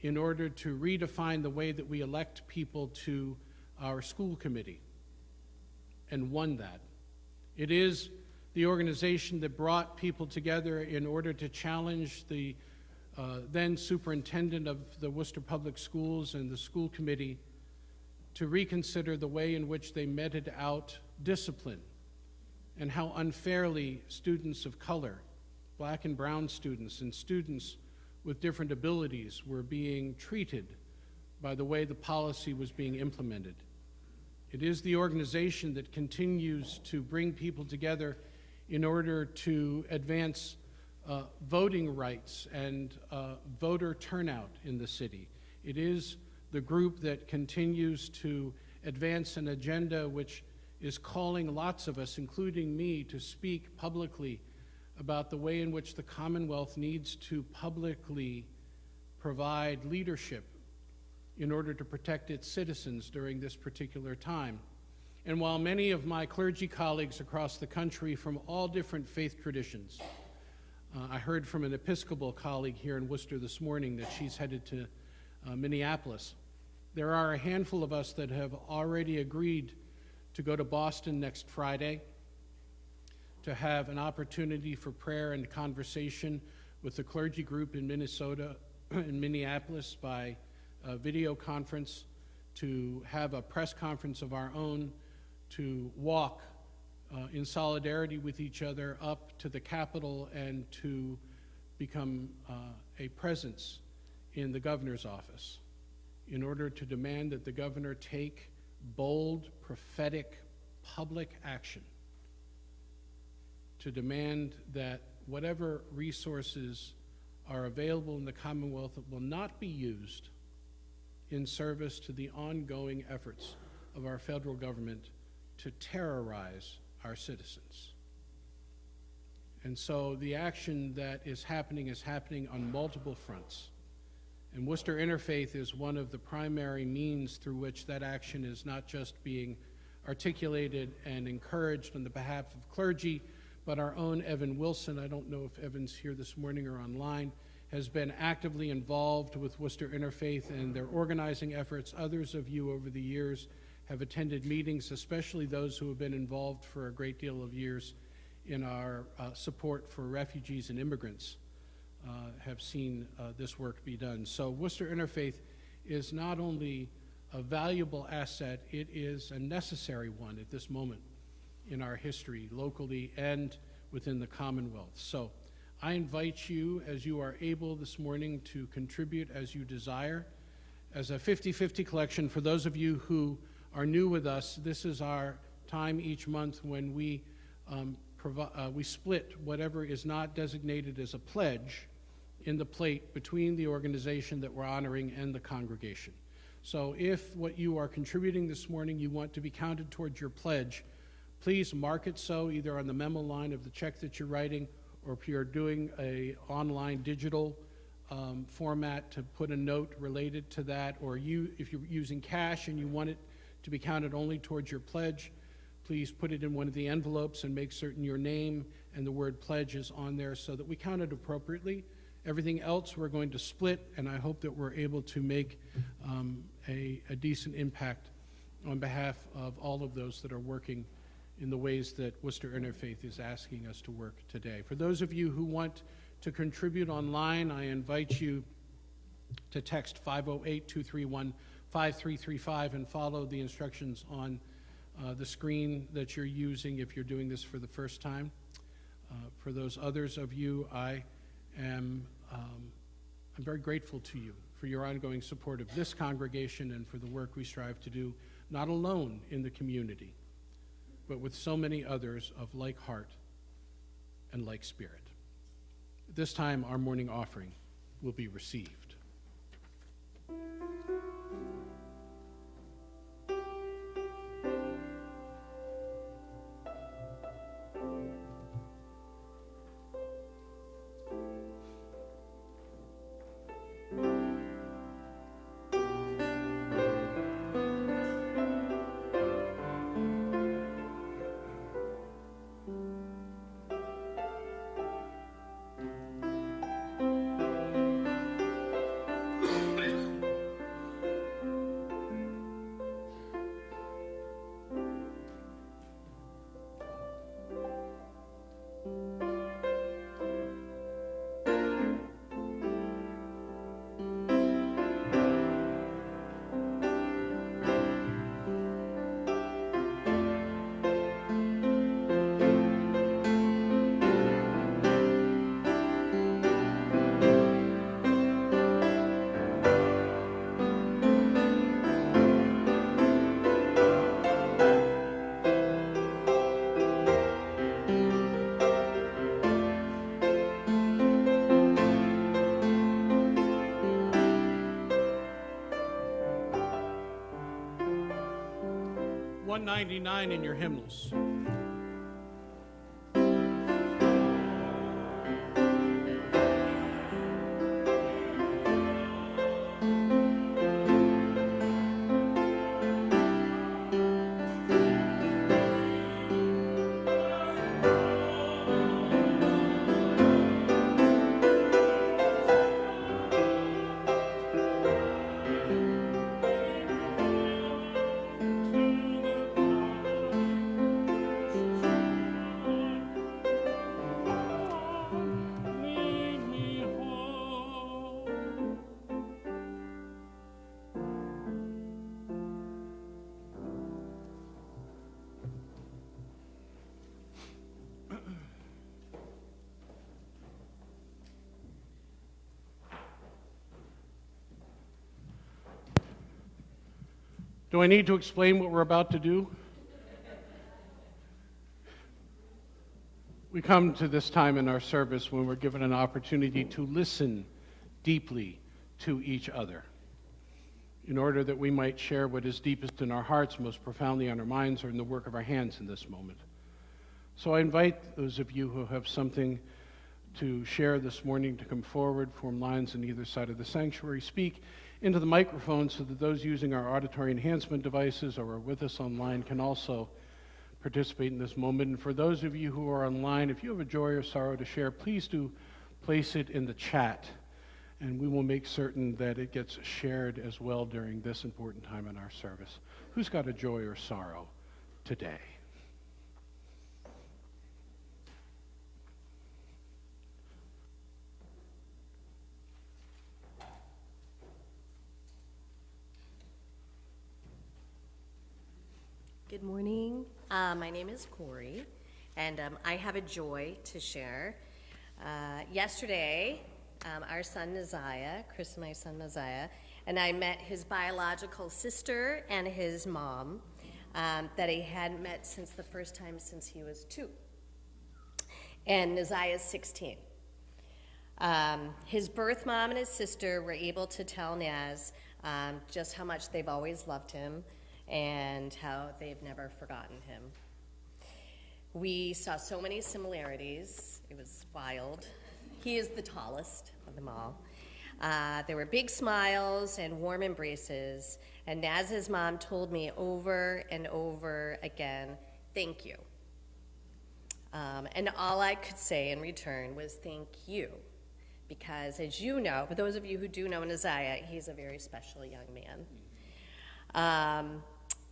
in order to redefine the way that we elect people to our school committee, and won that. It is the organization that brought people together in order to challenge the then superintendent of the Worcester Public Schools and the school committee to reconsider the way in which they meted out discipline and how unfairly students of color, black and brown students, and students with different abilities were being treated by the way the policy was being implemented. It is the organization that continues to bring people together in order to advance voting rights and voter turnout in the city. It is the group that continues to advance an agenda which is calling lots of us, including me, to speak publicly about the way in which the Commonwealth needs to publicly provide leadership in order to protect its citizens during this particular time. And while many of my clergy colleagues across the country from all different faith traditions, I heard from an Episcopal colleague here in Worcester this morning that she's headed to Minneapolis. There are a handful of us that have already agreed to go to Boston next Friday to have an opportunity for prayer and conversation with the clergy group in Minnesota, in Minneapolis by video conference, to have a press conference of our own, to walk in solidarity with each other up to the Capitol and to become a presence in the governor's office in order to demand that the governor take bold, prophetic, public action to demand that whatever resources are available in the Commonwealth will not be used in service to the ongoing efforts of our federal government to terrorize our citizens. And so the action that is happening on multiple fronts. And Worcester Interfaith is one of the primary means through which that action is not just being articulated and encouraged on the behalf of clergy, but our own Evan Wilson, I don't know if Evan's here this morning or online, has been actively involved with Worcester Interfaith and their organizing efforts. Others of you over the years have attended meetings, especially those who have been involved for a great deal of years in our support for refugees and immigrants, have seen this work be done. So Worcester Interfaith is not only a valuable asset, it is a necessary one at this moment in our history, locally and within the Commonwealth. So I invite you, as you are able this morning, to contribute as you desire. As a 50-50 collection, for those of you who are new with us, this is our time each month when we split whatever is not designated as a pledge in the plate between the organization that we're honoring and the congregation. So if what you are contributing this morning you want to be counted towards your pledge, please mark it so either on the memo line of the check that you're writing, or if you're doing a online digital format, to put a note related to that, or if you're using cash and you want it to be counted only towards your pledge, please put it in one of the envelopes and make certain your name and the word pledge is on there so that we count it appropriately. Everything else we're going to split, and I hope that we're able to make a decent impact on behalf of all of those that are working in the ways that Worcester Interfaith is asking us to work today. For those of you who want to contribute online, I invite you to text 508-231-5335 and follow the instructions on the screen that you're using if you're doing this for the first time. For those others of you, I'm very grateful to you for your ongoing support of this congregation and for the work we strive to do, not alone in the community, but with so many others of like heart and like spirit. This time, our morning offering will be received. $199 in your hymnals. Do I need to explain what we're about to do? We come to this time in our service when we're given an opportunity to listen deeply to each other in order that we might share what is deepest in our hearts, most profoundly on our minds, or in the work of our hands in this moment. So I invite those of you who have something to share this morning to come forward, form lines on either side of the sanctuary, speak into the microphone so that those using our auditory enhancement devices or are with us online can also participate in this moment. And for those of you who are online, if you have a joy or sorrow to share, please do place it in the chat, and we will make certain that it gets shared as well during this important time in our service. Who's got a joy or sorrow today? Good morning. My name is Corey, and I have a joy to share. Yesterday, our son Messiah, Chris and my son Messiah, and I met his biological sister and his mom that he hadn't met since the first time since he was 2. And Messiah is 16. His birth mom and his sister were able to tell Naz just how much they've always loved him and how they've never forgotten him. We saw so many similarities. It was wild. He is the tallest of them all. There were big smiles and warm embraces, and Naz's mom told me over and over again, thank you. And all I could say in return was thank you, because as you know, for those of you who do know Naziah, he's a very special young man.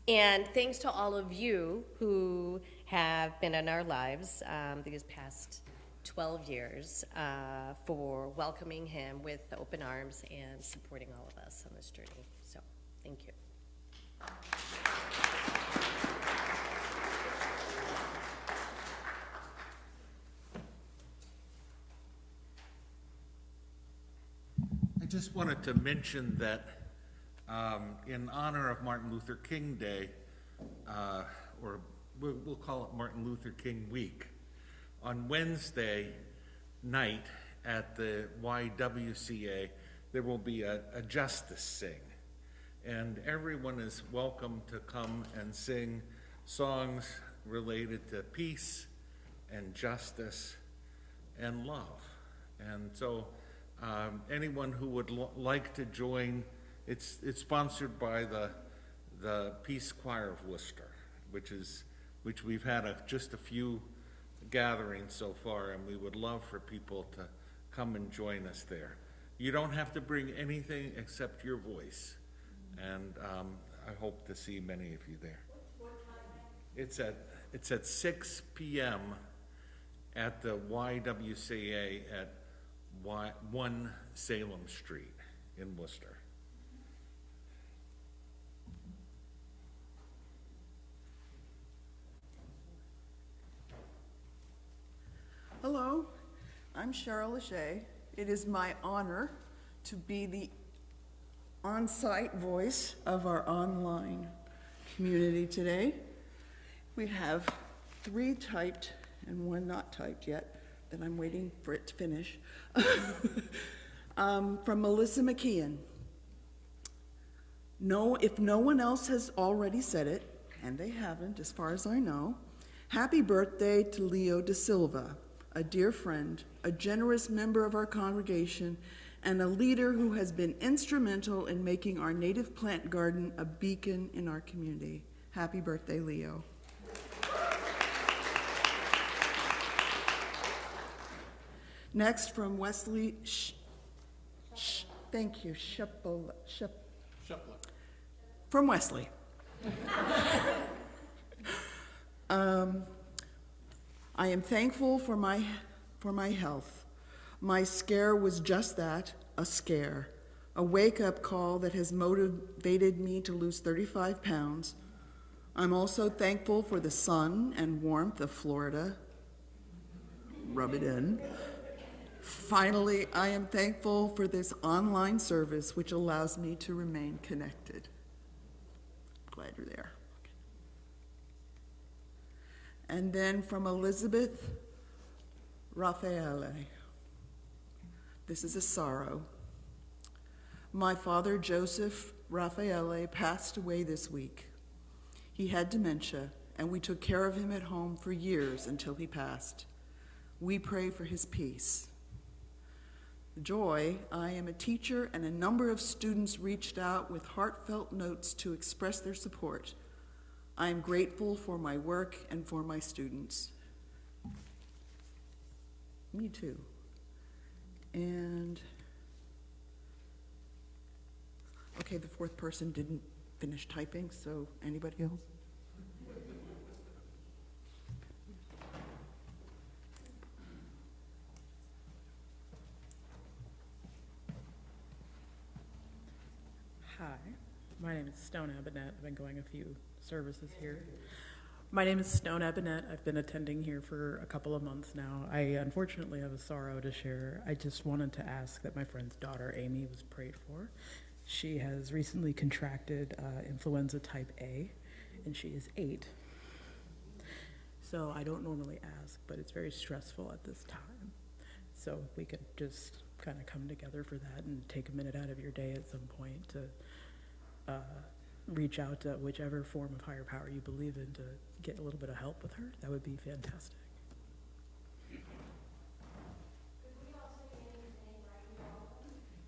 And thanks to all of you who have been in our lives these past 12 years for welcoming him with open arms and supporting all of us on this journey. So, thank you. I just wanted to mention that in honor of Martin Luther King Day, or we'll call it Martin Luther King Week, on Wednesday night at the YWCA, there will be a justice sing. And everyone is welcome to come and sing songs related to peace and justice and love. And so anyone who would like to join, it's sponsored by the Peace Choir of Worcester, which we've had just a few gatherings so far, and we would love for people to come and join us there. You don't have to bring anything except your voice, and I hope to see many of you there. It's at 6 p.m. at the YWCA at 1 Salem Street in Worcester. Hello, I'm Cheryl Lachey. It is my honor to be the on-site voice of our online community today. We have 3 typed and 1 not typed yet, that I'm waiting for it to finish. From Melissa McKeon. No, if no one else has already said it, and they haven't as far as I know, happy birthday to Leo da Silva, a dear friend, a generous member of our congregation, and a leader who has been instrumental in making our native plant garden a beacon in our community. Happy birthday, Leo. Next, from Wesley, thank you, from Wesley. I am thankful for my health. My scare was just that, a scare, a wake-up call that has motivated me to lose 35 pounds. I'm also thankful for the sun and warmth of Florida. Rub it in. Finally, I am thankful for this online service which allows me to remain connected. Glad you're there. And then from Elizabeth Raffaele. This is a sorrow. My father, Joseph Raffaele, passed away this week. He had dementia, and we took care of him at home for years until he passed. We pray for his peace. Joy, I am a teacher, and a number of students reached out with heartfelt notes to express their support. I am grateful for my work and for my students. Me too. And, okay, the fourth person didn't finish typing, so anybody else? Hi, my name is Stone Abinette. I've been going a few services here. My name is Stone Abinette. I've been attending here for a couple of months now. I unfortunately have a sorrow to share. I just wanted to ask that my friend's daughter, Amy, was prayed for. She has recently contracted influenza type A, and she is 8. So I don't normally ask, but it's very stressful at this time. So if we could just kind of come together for that and take a minute out of your day at some point to reach out to whichever form of higher power you believe in to get a little bit of help with her, that would be fantastic.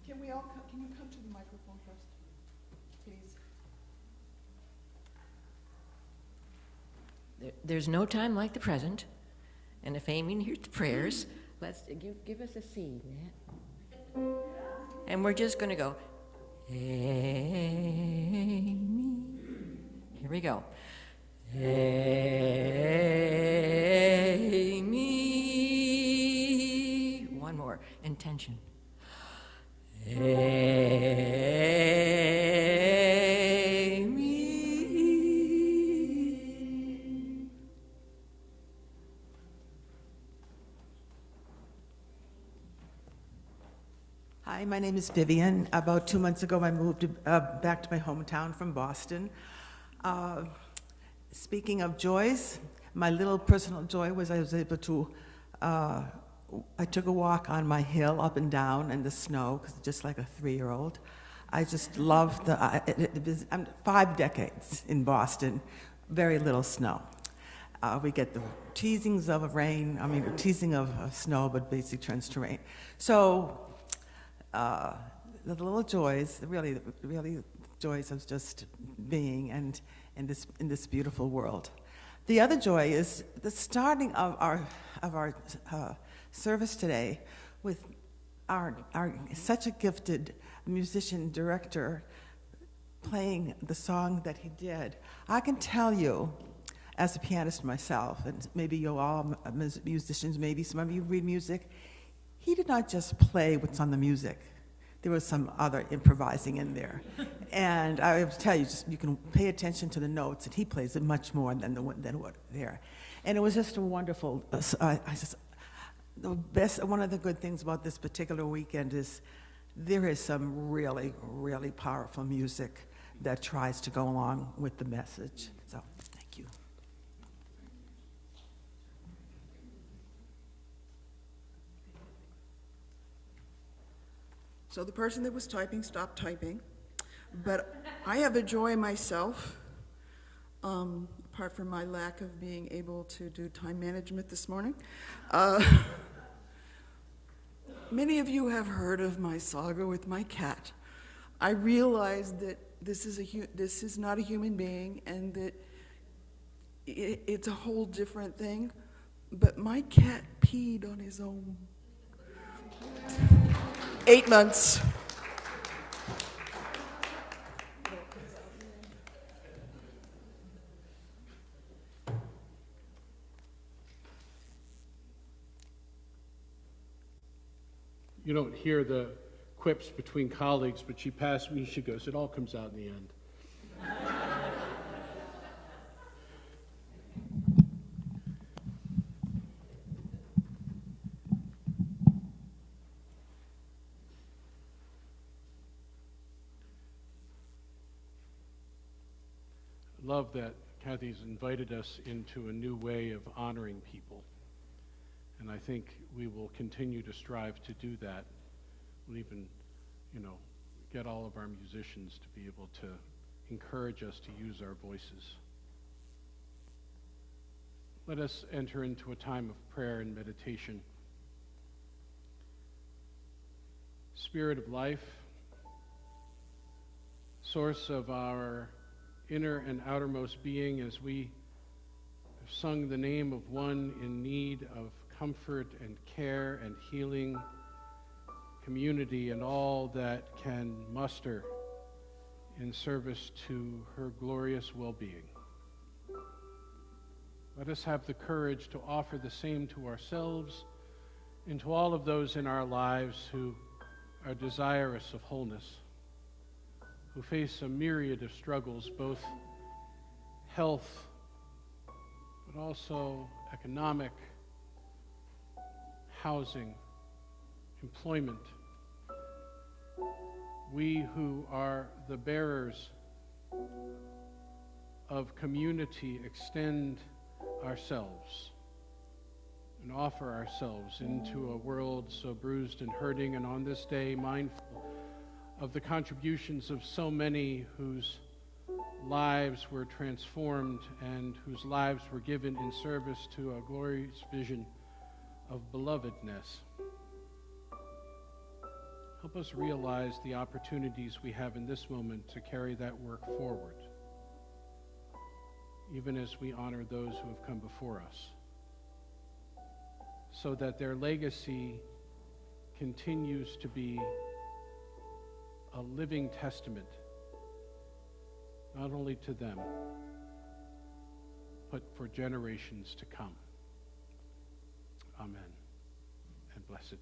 Can you come to the microphone first, please? There's no time like the present, and if Amy needs prayers, let's give us a C, Matt. And we're just going to go, Amy. Here we go. Amy. One more. Intention. Amy. Hi, my name is Vivian. About 2 months ago, I moved back to my hometown from Boston. Speaking of joys, my little personal joy was I was able to, I took a walk on my hill up and down in the snow, just like a 3-year-old. I just love I'm 5 decades in Boston, very little snow. We get the teasings of rain, teasing of snow, but basically turns to rain. So, the little joys, really joys of just being and in this beautiful world. The other joy is the starting of our service today with our such a gifted musician director playing the song that he did. I can tell you, as a pianist myself, and maybe you all musicians, maybe some of you read music, he did not just play what's on the music. There was some other improvising in there. And I have to tell you, just you can pay attention to the notes, and he plays it much more than what there. And it was just a wonderful, one of the good things about this particular weekend is there is some really, really powerful music that tries to go along with the message. So, thank you. So the person that was typing stopped typing, but I have a joy myself, apart from my lack of being able to do time management this morning. Many of you have heard of my saga with my cat. I realize that this is not a human being and that it's a whole different thing, but my cat peed on his own. 8 months. You don't hear the quips between colleagues, but she passed me, she goes, it all comes out in the end. love that Kathy's invited us into a new way of honoring people. And I think we will continue to strive to do that. We'll even, get all of our musicians to be able to encourage us to use our voices. Let us enter into a time of prayer and meditation. Spirit of life, source of our inner and outermost being, as we have sung the name of one in need of comfort and care and healing, community, and all that can muster in service to her glorious well-being. Let us have the courage to offer the same to ourselves and to all of those in our lives who are desirous of wholeness, who face a myriad of struggles, both health, but also economic, housing, employment. We who are the bearers of community extend ourselves and offer ourselves into a world so bruised and hurting, and on this day mindful of the contributions of so many whose lives were transformed and whose lives were given in service to a glorious vision of belovedness. Help us realize the opportunities we have in this moment to carry that work forward, even as we honor those who have come before us, so that their legacy continues to be a living testament, not only to them, but for generations to come. Amen, and blessed be.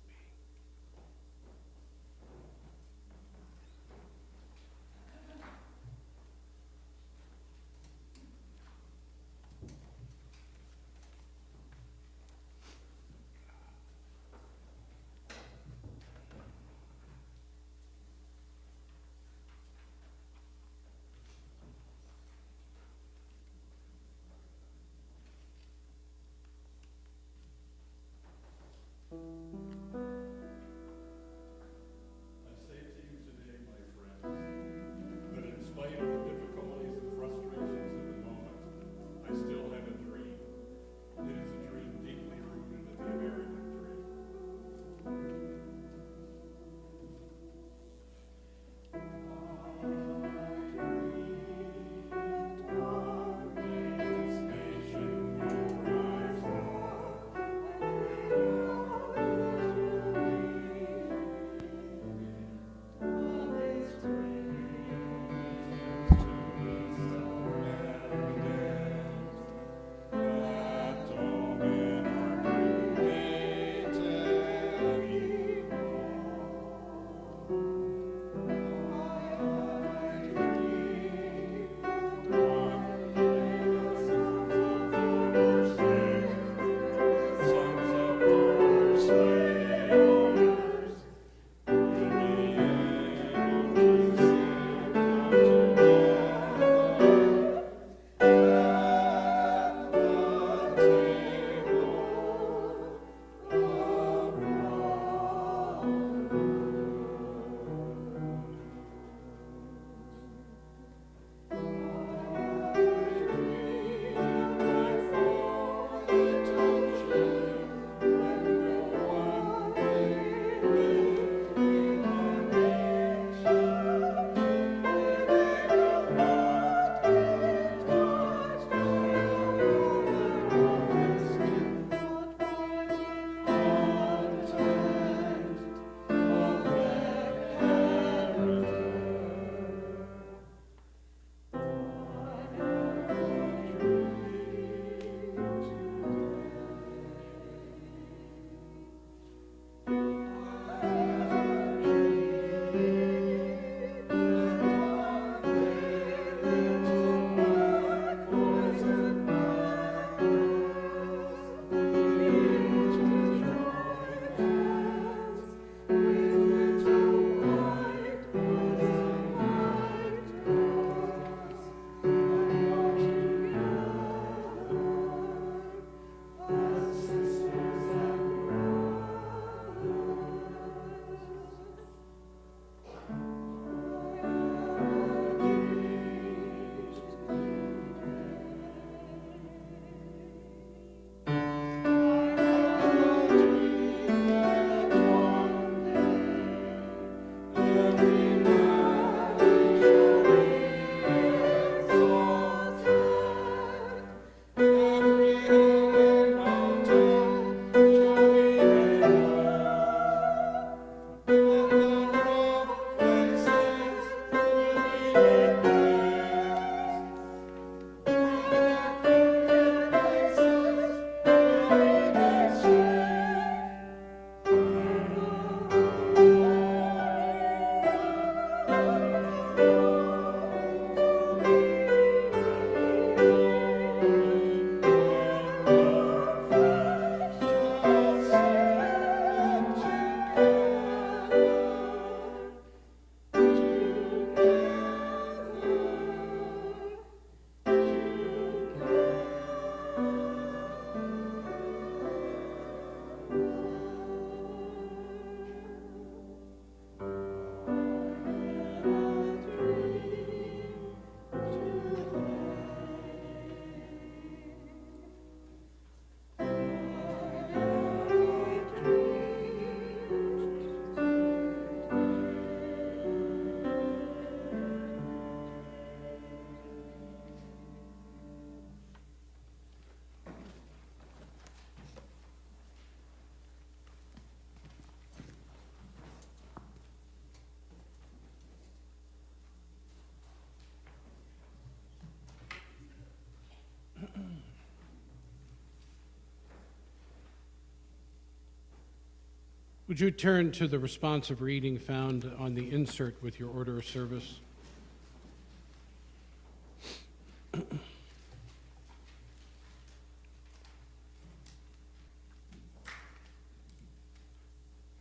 Would you turn to the responsive reading found on the insert with your order of service?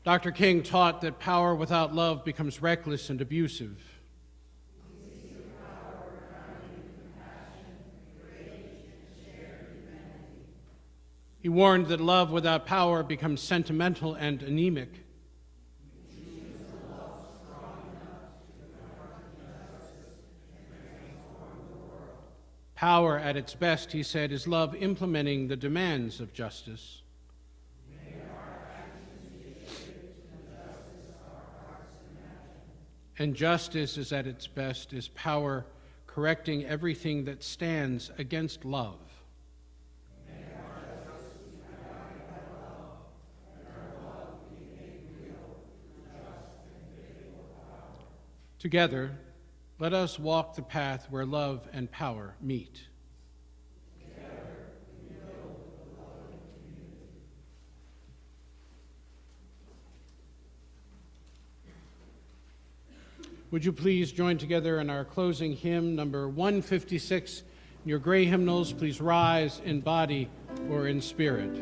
Dr. King taught that power without love becomes reckless and abusive. He warned that love without power becomes sentimental and anemic. Power at its best, he said, is love implementing the demands of justice. And justice is at its best, is power correcting everything that stands against love. Together, let us walk the path where love and power meet. Would you please join together in our closing hymn, number 156? In your gray hymnals, please rise in body or in spirit.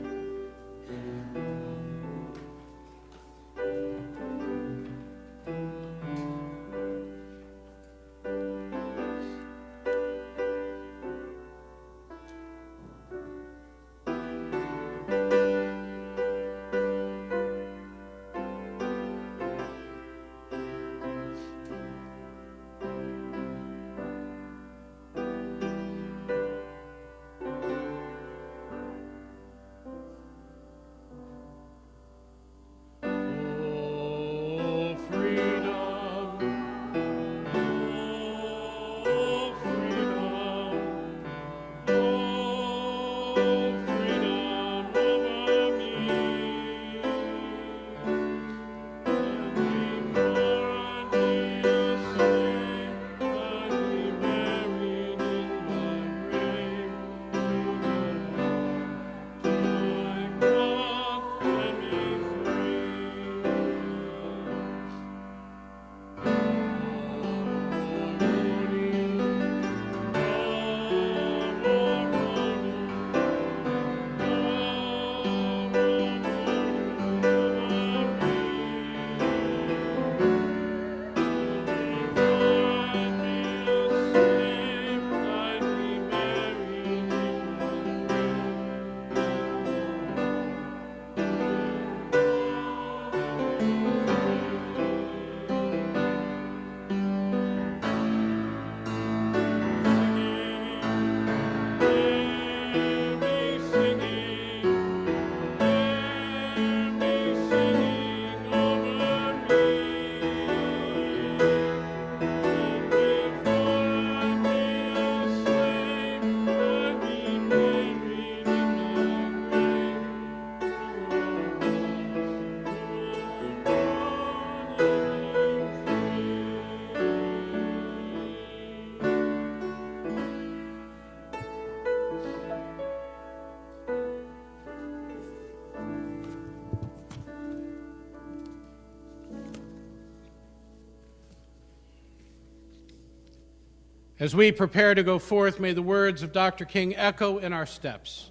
As we prepare to go forth, may the words of Dr. King echo in our steps,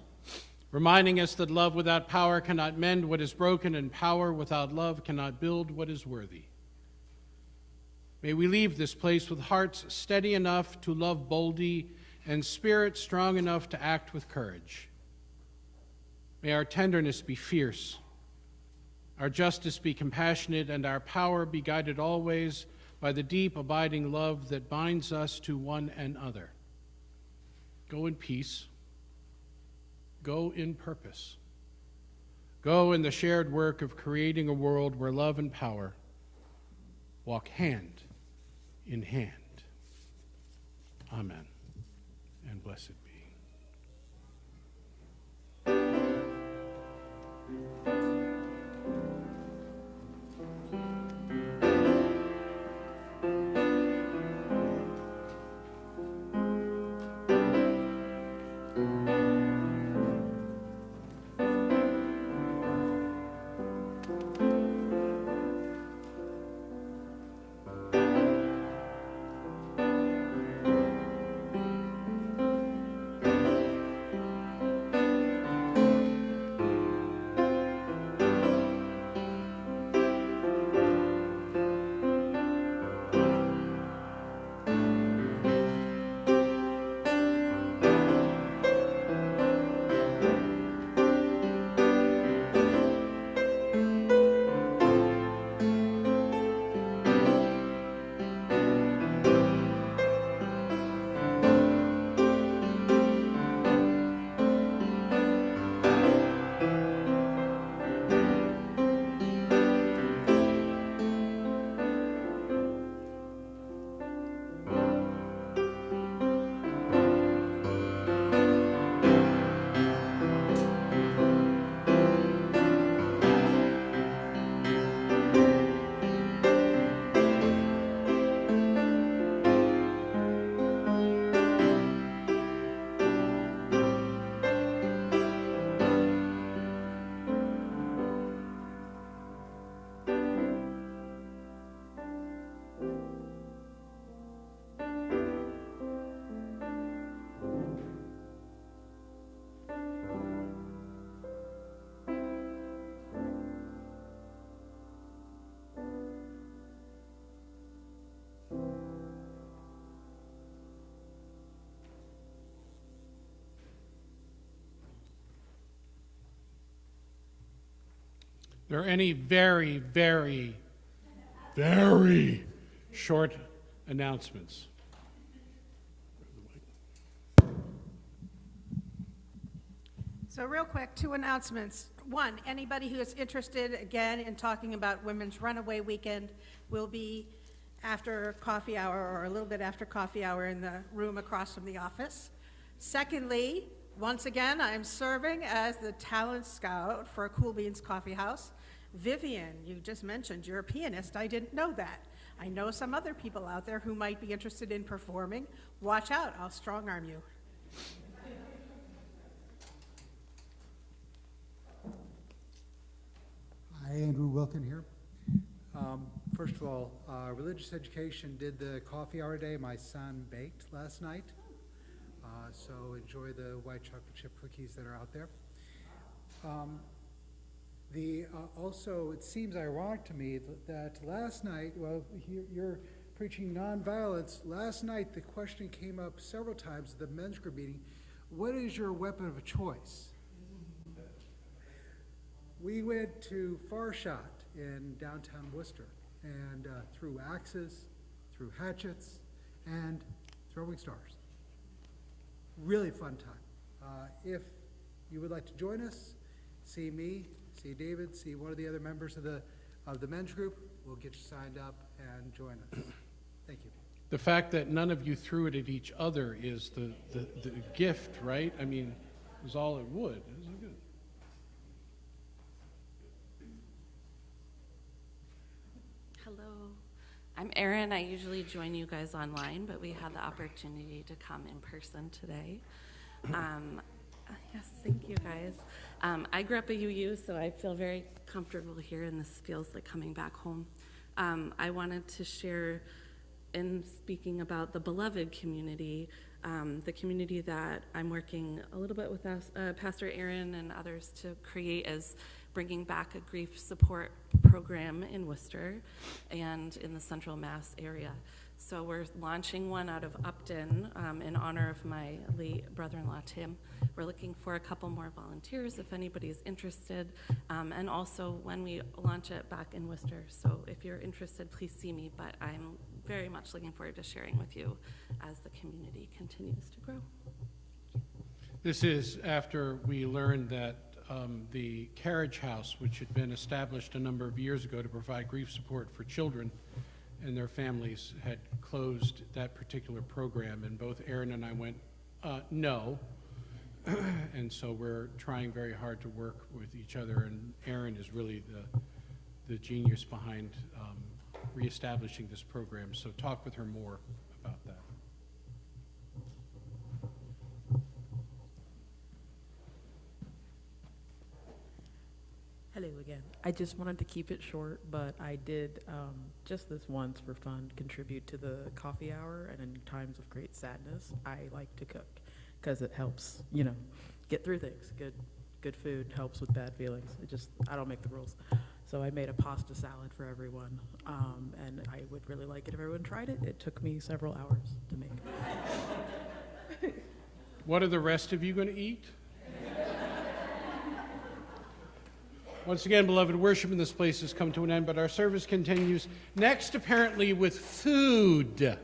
reminding us that love without power cannot mend what is broken, and power without love cannot build what is worthy. May we leave this place with hearts steady enough to love boldly and spirits strong enough to act with courage. May our tenderness be fierce, our justice be compassionate, and our power be guided always by the deep, abiding love that binds us to one another. Go in peace. Go in purpose. Go in the shared work of creating a world where love and power walk hand in hand. Amen. And blessed be. there are any very, very, very short announcements? So real quick, 2 announcements. 1, anybody who is interested, again, in talking about Women's Runaway Weekend will be after coffee hour or a little bit after coffee hour in the room across from the office. Secondly, once again, I'm serving as the talent scout for Cool Beans Coffee House. Vivian, you just mentioned you're a pianist. I didn't know that. I know some other people out there who might be interested in performing. Watch out, I'll strong arm you. Hi, Andrew Wilkin here. First of all, religious education did the coffee hour day. My son baked last night. So enjoy the white chocolate chip cookies that are out there. Also, it seems ironic to me that last night, well, you're preaching nonviolence. Last night, the question came up several times at the men's group meeting, what is your weapon of choice? We went to Far Shot in downtown Worcester and threw axes, threw hatchets, and throwing stars. Really fun time. If you would like to join us, see me, see David, see one of the other members of the men's group, we'll get you signed up and join us. Thank you. The fact that none of you threw it at each other is the gift, right? I mean, it was all it would. It was good. Hello, I'm Erin. I usually join you guys online, but we had the opportunity to come in person today. Yes, thank you guys. I grew up at UU, so I feel very comfortable here, and this feels like coming back home. I wanted to share, in speaking about the beloved community, the community that I'm working a little bit with Pastor Aaron and others to create is bringing back a grief support program in Worcester and in the Central Mass area. So we're launching one out of Upton in honor of my late brother-in-law, Tim. We're looking for a couple more volunteers if anybody's interested, and also when we launch it back in Worcester. So if you're interested, please see me, but I'm very much looking forward to sharing with you as the community continues to grow. This is after we learned that the Carriage House, which had been established a number of years ago to provide grief support for children and their families, had closed that particular program, and both Aaron and I went, no. And so we're trying very hard to work with each other, and Aaron is really the genius behind reestablishing this program. So talk with her more about that. Hello again. I just wanted to keep it short, but I did, just this once for fun, contribute to the coffee hour, and in times of great sadness, I like to cook, because it helps, get through things. Good food helps with bad feelings. I don't make the rules. So I made a pasta salad for everyone, and I would really like it if everyone tried it. It took me several hours to make. What are the rest of you going to eat? Once again, beloved, worship in this place has come to an end, but our service continues next, apparently, with food.